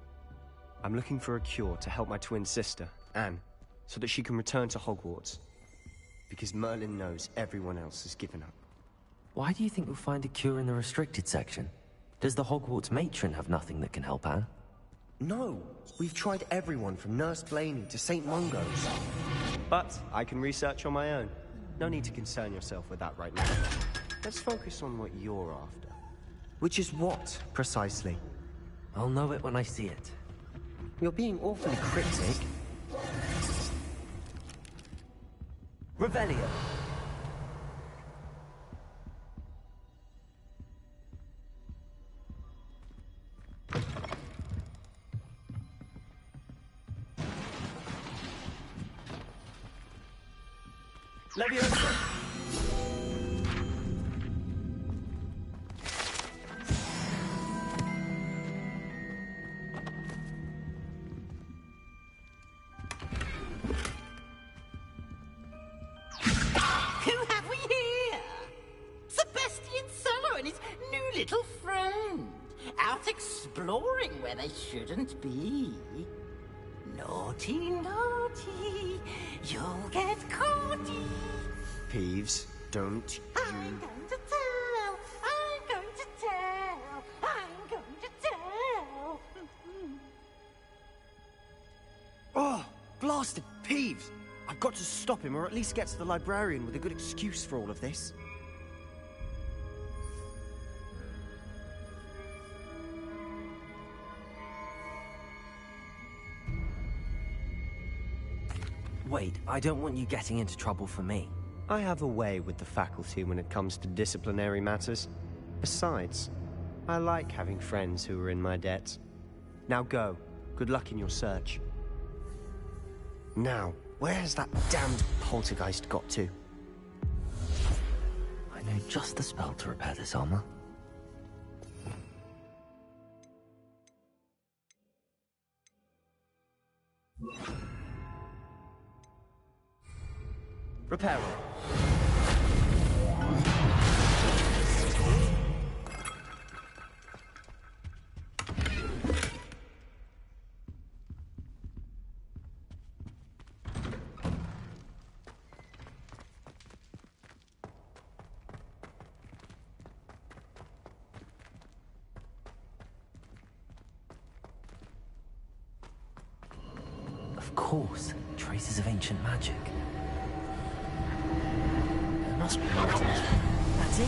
H: I'm looking for a cure to help my twin sister, Anne, so that she can return to Hogwarts. Because Merlin knows everyone else has given up.
C: Why do you think we'll find a cure in the restricted section? Does the Hogwarts matron have nothing that can help Anne?
H: No! We've tried everyone from Nurse Blaney to St. Mungo's. But I can research on my own. No need to concern yourself with that right now. Let's focus on what you're after. Which is what, precisely?
C: I'll know it when I see it.
H: You're being awfully cryptic.
C: Revelio.
H: Leviosa!
Q: Who have we here? Sebastian Sallow and his new little friend. Out exploring where they shouldn't be. Naughty, naughty, you'll get caughty.
H: Peeves, don't you...
Q: I'm going to tell, I'm going to tell, I'm going to tell.
H: Oh, blasted Peeves! I've got to stop him, or at least get to the librarian with a good excuse for all of this.
C: Wait, I don't want you getting into trouble for me.
H: I have a way with the faculty when it comes to disciplinary matters. Besides, I like having friends who are in my debt. Now go. Good luck in your search. Now, where has that damned poltergeist got to?
C: I know just the spell to repair this armor.
H: Repair it.
C: Of course, traces of ancient magic. There must be more to this. That's it.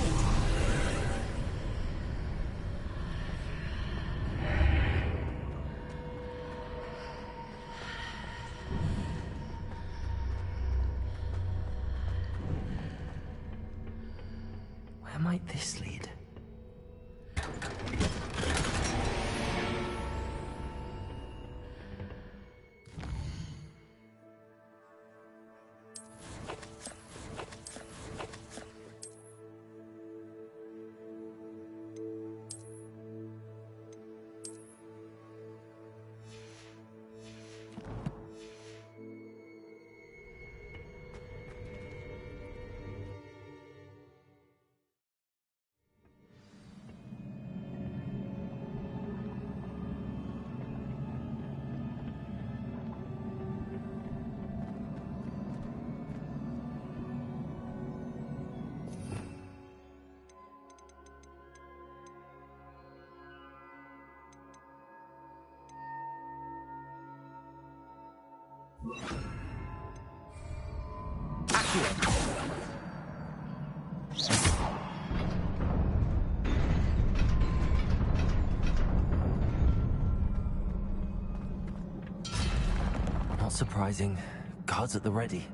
C: Where might this lead? Not surprising. Guards at the ready.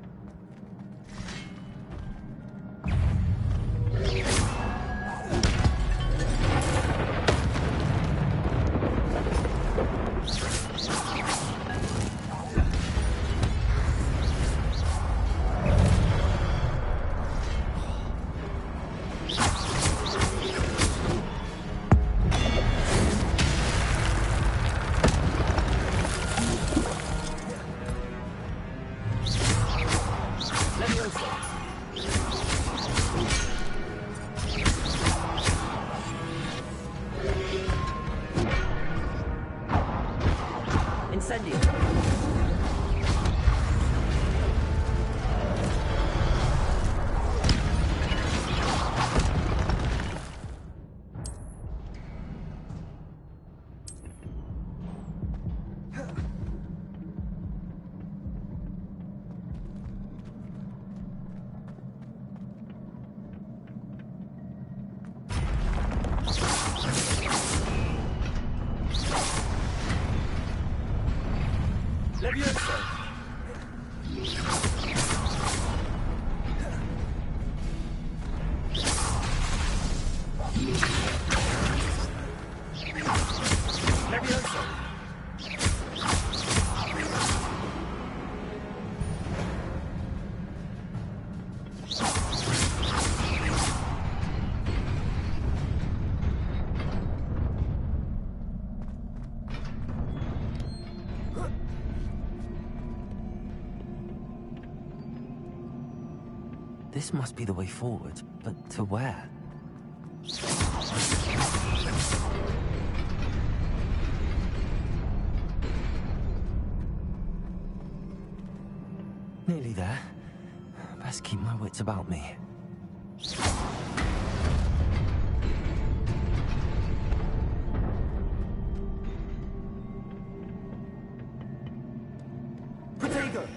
C: This must be the way forward, but to where? Nearly there. Best keep my wits about me.
H: Protego!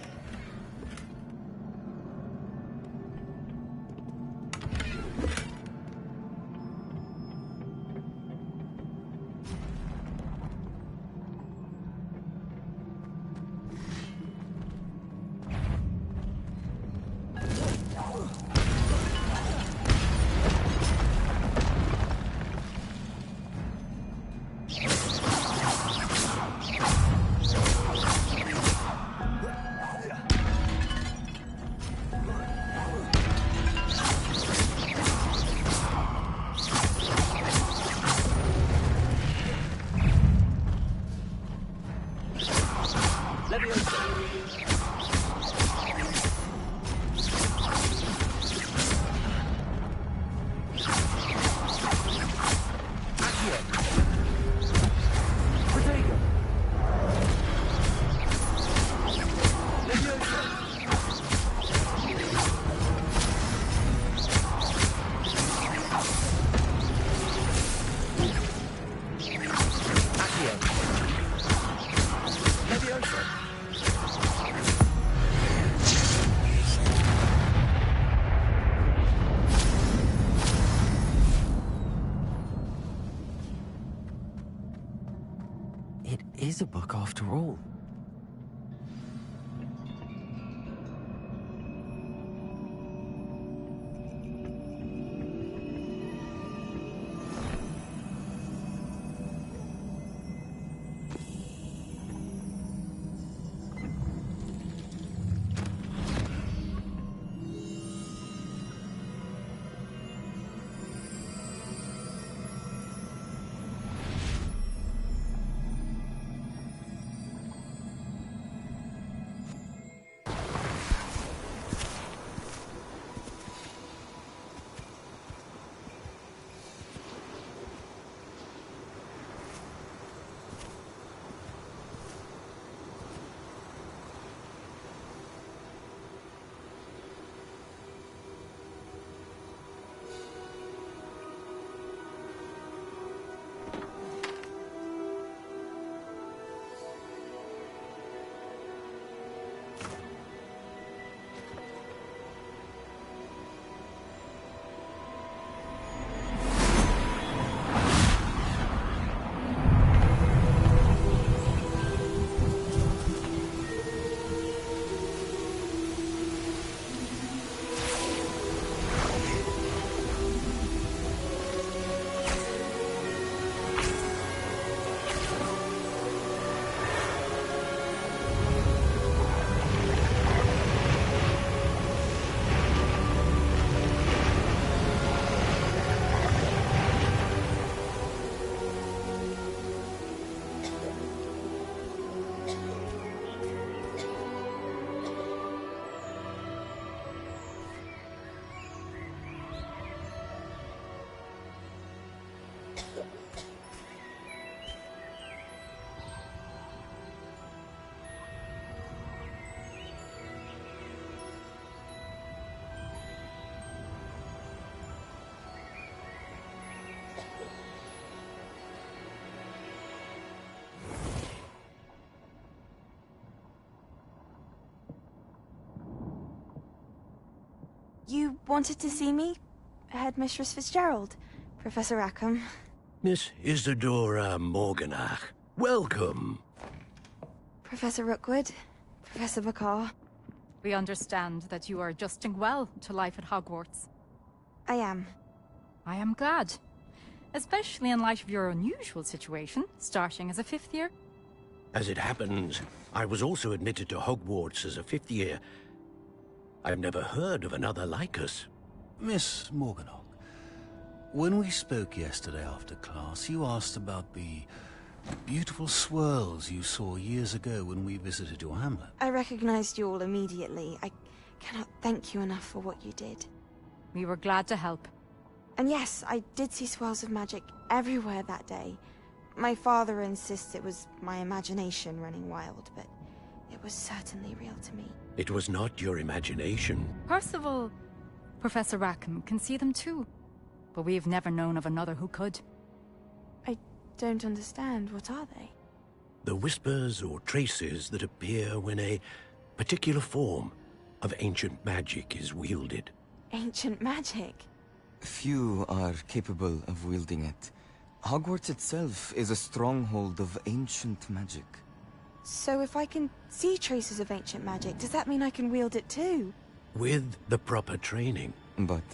C: It is a book after all.
T: You wanted to see me? Headmistress Fitzgerald? Professor Rackham?
J: Miss Isadora Morganach, welcome.
T: Professor Rookwood? Professor Bakar?
U: We understand that you are adjusting well to life at Hogwarts.
T: I am.
U: I am glad. Especially in light of your unusual situation, starting as a 5th year.
J: As it happens, I was also admitted to Hogwarts as a 5th year. I've never heard of another like us.
V: Miss Morganach, when we spoke yesterday after class, you asked about the beautiful swirls you saw years ago when we visited your hamlet.
T: I recognized you all immediately. I cannot thank you enough for what you did.
U: We were glad to help.
T: And yes, I did see swirls of magic everywhere that day. My father insists it was my imagination running wild, but it was certainly real to me.
J: It was not your imagination.
U: Percival, Professor Rackham can see them too. But we've never known of another who could.
T: I don't understand. What are they?
J: The whispers or traces that appear when a particular form of ancient magic is wielded.
T: Ancient magic?
W: Few are capable of wielding it. Hogwarts itself is a stronghold of ancient magic.
T: So if I can see traces of ancient magic, does that mean I can wield it too?
J: With the proper training.
W: But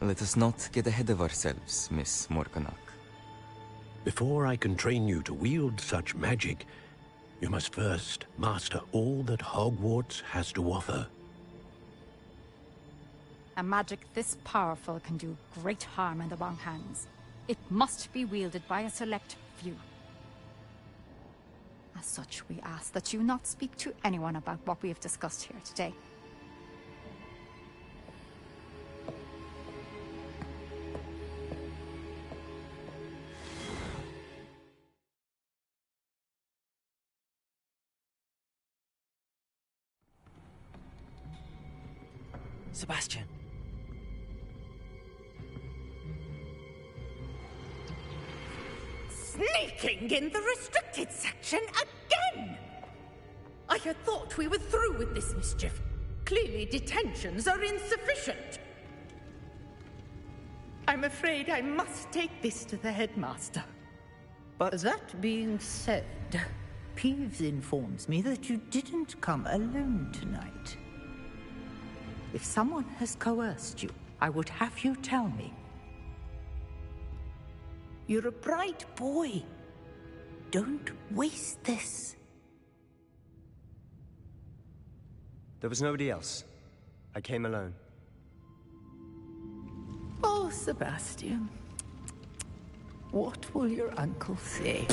W: let us not get ahead of ourselves, Miss Morganach.
J: Before I can train you to wield such magic, you must first master all that Hogwarts has to offer.
U: A magic this powerful can do great harm in the wrong hands. It must be wielded by a select few.
B: As such, we ask that you not speak to anyone about what we have discussed here today.
C: Sebastian.
D: Sneaking in the restricted section again! I had thought we were through with this mischief. Clearly detentions are insufficient. I'm afraid I must take this to the headmaster.
F: But that being said, Peeves informs me that you didn't come alone tonight. If someone has coerced you, I would have you tell me. You're a bright boy. Don't waste this.
H: There was nobody else. I came alone.
F: Oh, Sebastian. What will your uncle say?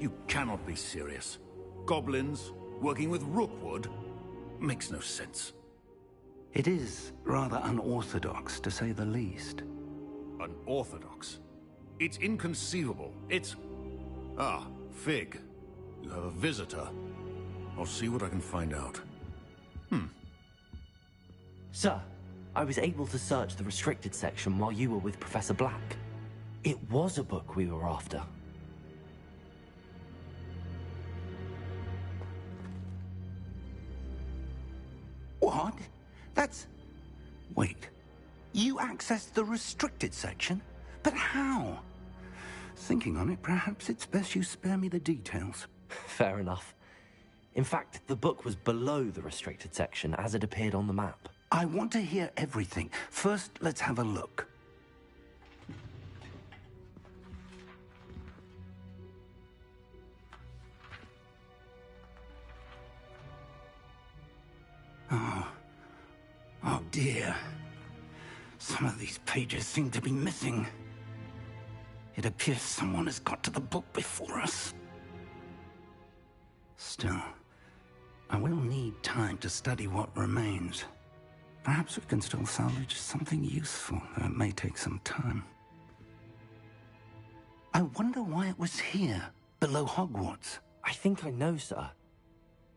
J: You cannot be serious. Goblins working with Rookwood makes no sense.
L: It is rather unorthodox, to say the least.
J: Unorthodox? It's inconceivable. It's... Ah, Fig. You have a visitor. I'll see what I can find out.
C: Sir, I was able to search the restricted section while you were with Professor Black. It was a book we were after.
L: What? That's... Wait. You accessed the restricted section? But how? Thinking on it, perhaps it's best you spare me the details.
C: Fair enough. In fact, the book was below the restricted section as it appeared on the map.
L: I want to hear everything. First, let's have a look. Oh dear. Some of these pages seem to be missing. It appears someone has got to the book before us. Still, I will need time to study what remains. Perhaps we can still salvage something useful, though it may take some time. I wonder why it was here, below Hogwarts.
C: I think I know, sir.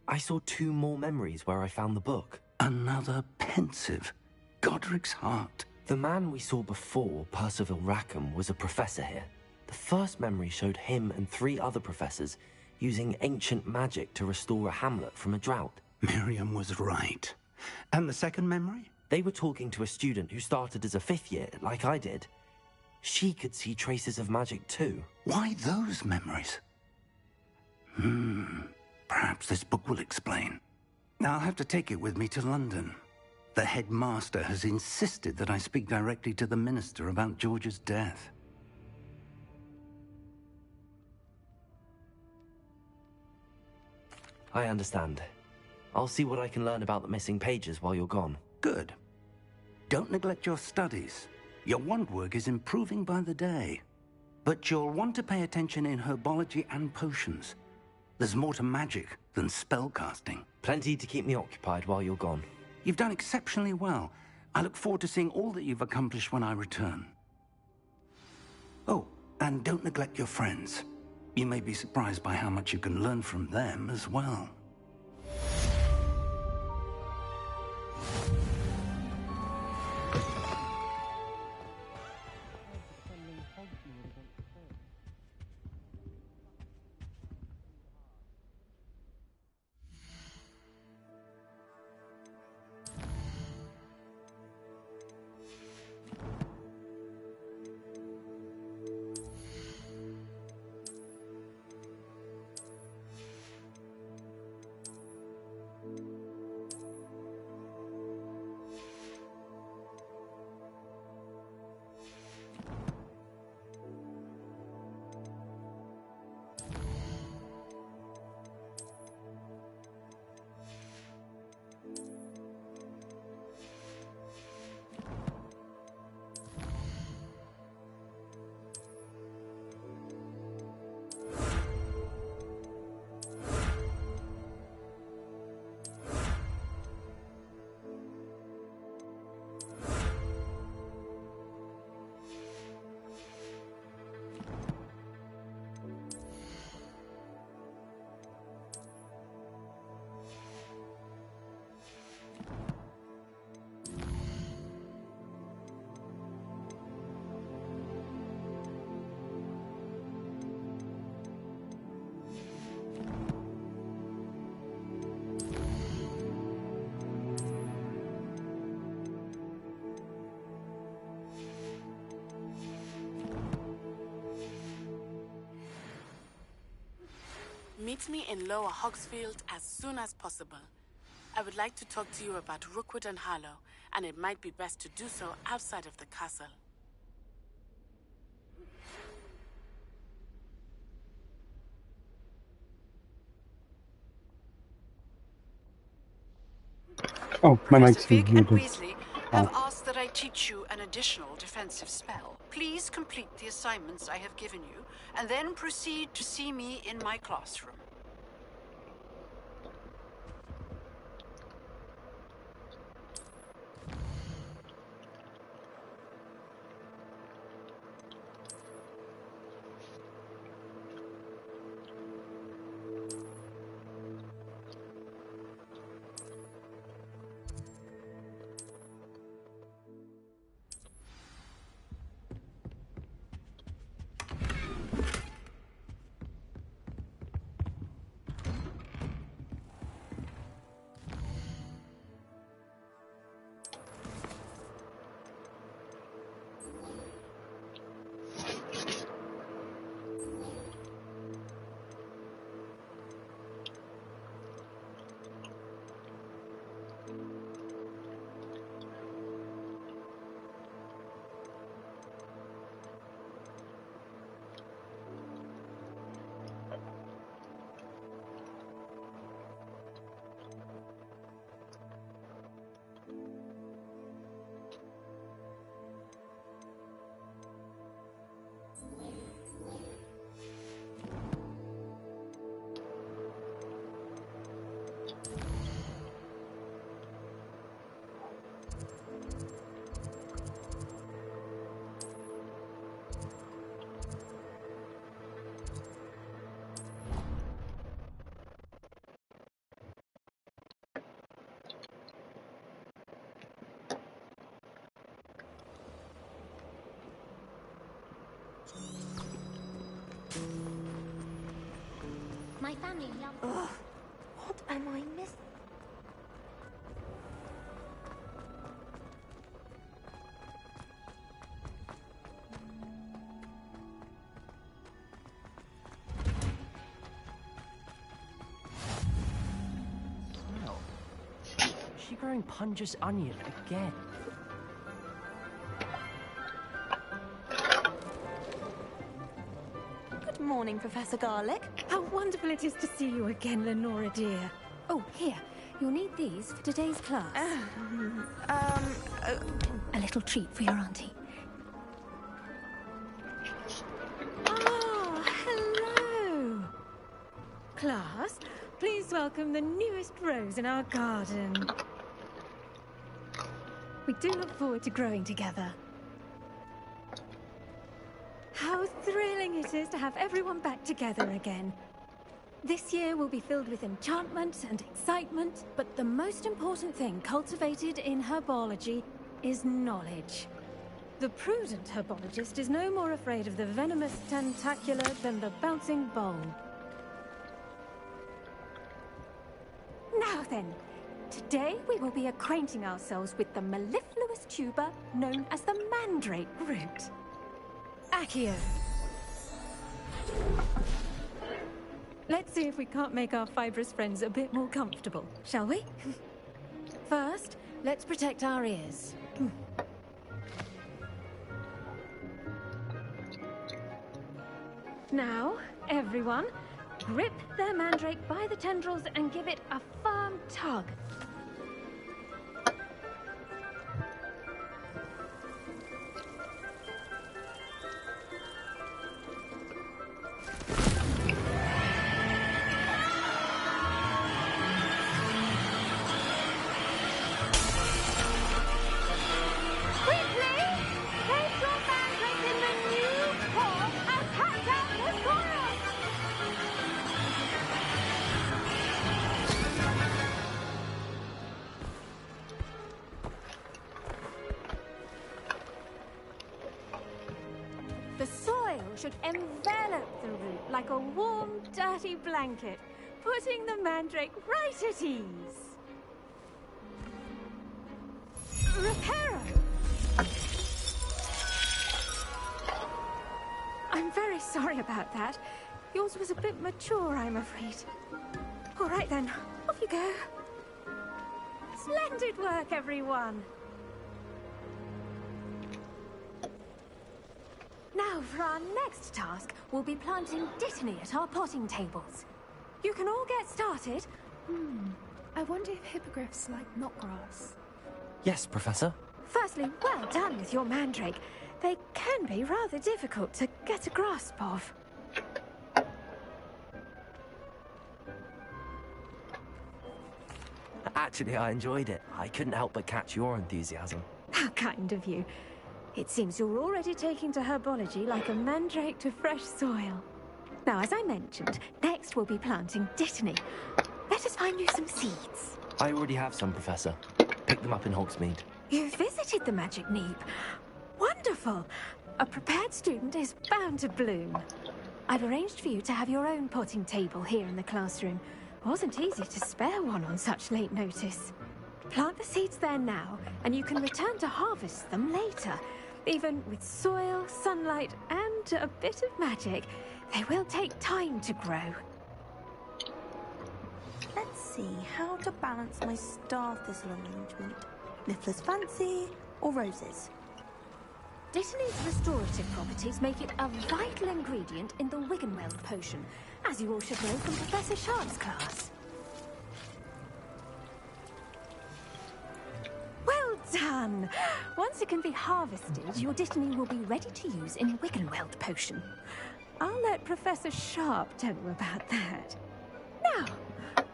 C: I saw 2 more memories where I found the book.
L: Another pensive. Godric's heart.
C: The man we saw before, Percival Rackham, was a professor here. The first memory showed him and 3 other professors using ancient magic to restore a hamlet from a drought.
L: Miriam was right. And the second memory?
C: They were talking to a student who started as a 5th year, like I did. She could see traces of magic too.
L: Why those memories? Perhaps this book will explain. I'll have to take it with me to London. The headmaster has insisted that I speak directly to the minister about George's death.
C: I understand. I'll see what I can learn about the missing pages while you're gone.
L: Good. Don't neglect your studies. Your wand work is improving by the day. But you'll want to pay attention in herbology and potions. There's more to magic than spellcasting.
C: Plenty to keep me occupied while you're gone.
L: You've done exceptionally well. I look forward to seeing all that you've accomplished when I return. Oh, and don't neglect your friends. You may be surprised by how much you can learn from them as well.
E: Meet me in Lower Hogsfield as soon as possible. I would like to talk to you about Rookwood and Harlow, and it might be best to do so outside of the castle.
A: Oh, my mic's
N: Fig and
A: muted.
N: Weasley have asked that I teach you an additional defensive spell. Please complete the assignments I have given you, and then proceed to see me in my classroom.
O: My family loves it. Ugh, what am I missing?
I: Smell. Is she growing Punja's onion again?
K: Good morning, Professor Garlic.
M: How wonderful it is to see you again, Lenora dear. Oh, here. You'll need these for today's class. A little treat for your auntie. Ah, hello. Class, please welcome the newest rose in our garden. We do look forward to growing together. How thrilling it is to have everyone back together again. This year will be filled with enchantment and excitement, but the most important thing cultivated in herbology is knowledge. The prudent herbologist is no more afraid of the venomous tentacular than the bouncing bulb. Now then, today we will be acquainting ourselves with the mellifluous tuber known as the mandrake root. Accio. Let's see if we can't make our fibrous friends a bit more comfortable, shall we? First, let's protect our ears. Now, everyone, grip their mandrake by the tendrils and give it a firm tug. The soil should envelop the root like a warm, dirty blanket, putting the mandrake right at ease. Reparo! I'm very sorry about that. Yours was a bit mature, I'm afraid. All right then, off you go. Splendid work, everyone. Now, for our next task, we'll be planting dittany at our potting tables. You can all get started.
X: I wonder if hippogriffs like knotgrass.
I: Yes, Professor.
M: Firstly, well done with your mandrake. They can be rather difficult to get a grasp of.
I: Actually, I enjoyed it. I couldn't help but catch your enthusiasm.
M: How kind of you. It seems you're already taking to herbology like a mandrake to fresh soil. Now, as I mentioned, next we'll be planting dittany. Let us find you some seeds.
I: I already have some, Professor. Picked them up in Hogsmeade.
M: You visited the Magic Neep. Wonderful. A prepared student is bound to bloom. I've arranged for you to have your own potting table here in the classroom. Wasn't easy to spare one on such late notice. Plant the seeds there now, and you can return to harvest them later. Even with soil, sunlight, and a bit of magic, they will take time to grow.
K: Let's see how to balance my star thistle arrangement. Niffler's fancy or roses?
M: Dittany's restorative properties make it a vital ingredient in the Wiggenweld potion, as you all should know from Professor Sharp's class. Well done! Once it can be harvested, your dittany will be ready to use in Wiggenweld potion. I'll let Professor Sharp tell you about that. Now,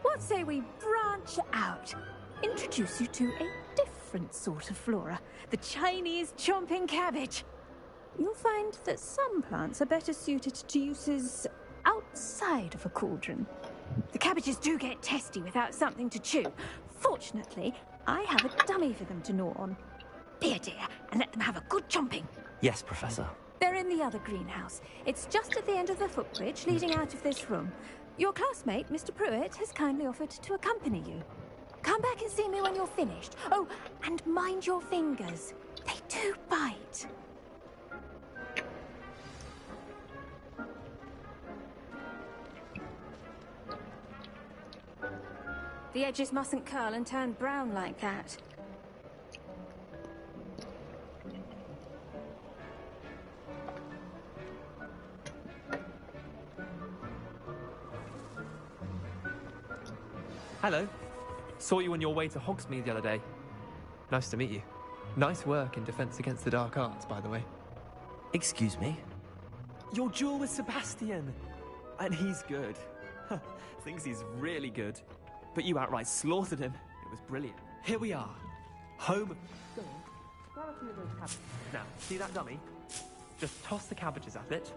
M: what say we branch out? Introduce you to a different sort of flora, the Chinese chomping cabbage. You'll find that some plants are better suited to uses outside of a cauldron. The cabbages do get testy without something to chew. Fortunately, I have a dummy for them to gnaw on. Here, dear, and let them have a good chomping.
I: Yes, Professor.
M: They're in the other greenhouse. It's just at the end of the footbridge leading out of this room. Your classmate, Mr. Pruitt, has kindly offered to accompany you. Come back and see me when you're finished. Oh, and mind your fingers. They do bite. The edges mustn't curl and turn brown like that.
G: Hello. Saw you on your way to Hogsmeade the other day. Nice to meet you. Nice work in Defense Against the Dark Arts, by the way.
C: Excuse me?
G: Your duel with Sebastian! And he's good. Thinks he's really good. But you outright slaughtered him. It was brilliant. Here we are. Home. Go on. Grab a few of those cabbages. Now, see that dummy? Just toss the cabbages at it,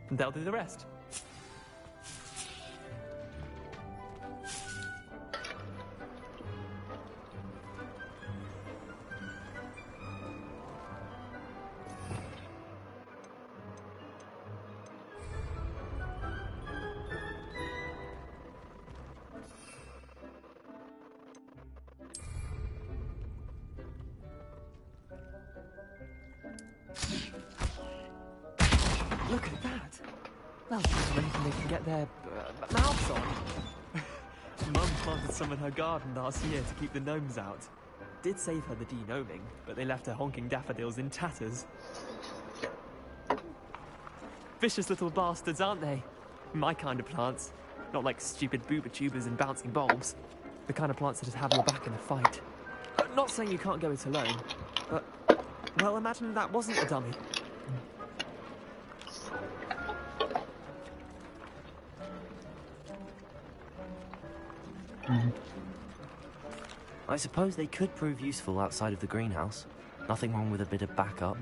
G: and they'll do the rest. Look at that! Well, anything they can get their mouths on. Mum planted some in her garden last year to keep the gnomes out. Did save her the de-gnoming, but they left her honking daffodils in tatters. Vicious little bastards, aren't they? My kind of plants. Not like stupid booba tubers and bouncing bulbs. The kind of plants that just have your back in a fight. Not saying you can't go it alone, but... well, imagine that wasn't a dummy.
C: I suppose they could prove useful outside of the greenhouse. Nothing wrong with a bit of backup,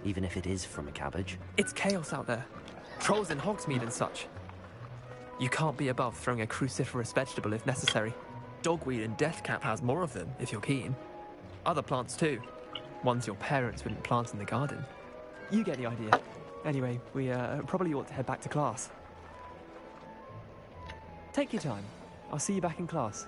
C: even if it is from a cabbage.
G: It's chaos out there. Trolls in Hogsmeade and such. You can't be above throwing a cruciferous vegetable if necessary. Dogweed and deathcap has more of them, if you're keen. Other plants too. Ones your parents wouldn't plant in the garden. You get the idea. Anyway, we probably ought to head back to class. Take your time. I'll see you back in class.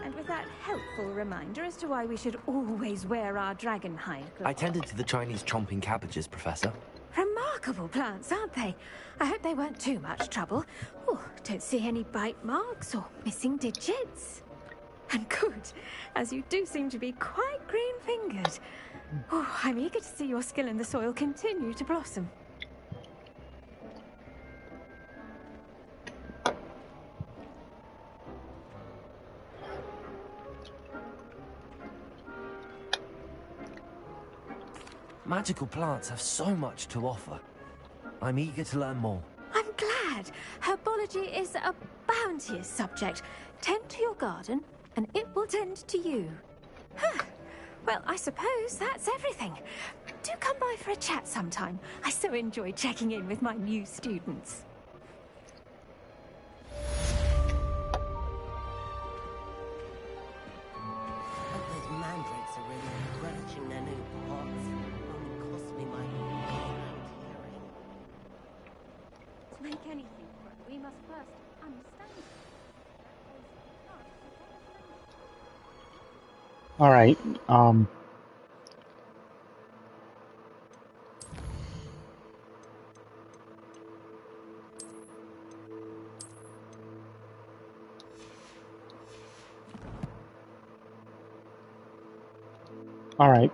M: And with that helpful reminder as to why we should always wear our dragon hide clothes.
C: I tended to the Chinese chomping cabbages, Professor.
M: Remarkable plants, aren't they? I hope they weren't too much trouble. Oh, don't see any bite marks or missing digits. And good, as you do seem to be quite green-fingered. Oh, I'm eager to see your skill in the soil continue to blossom.
C: Magical plants have so much to offer. I'm eager to learn more.
M: I'm glad. Herbology is a bounteous subject. Tend to your garden, and it will tend to you. Huh. Well, I suppose that's everything. Do come by for a chat sometime. I so enjoy checking in with my new students.
Q: Those mandrakes are really relishing their new pots. Only cost me my hearing.
M: To make anything work, we must first understand it.
A: All right. All right.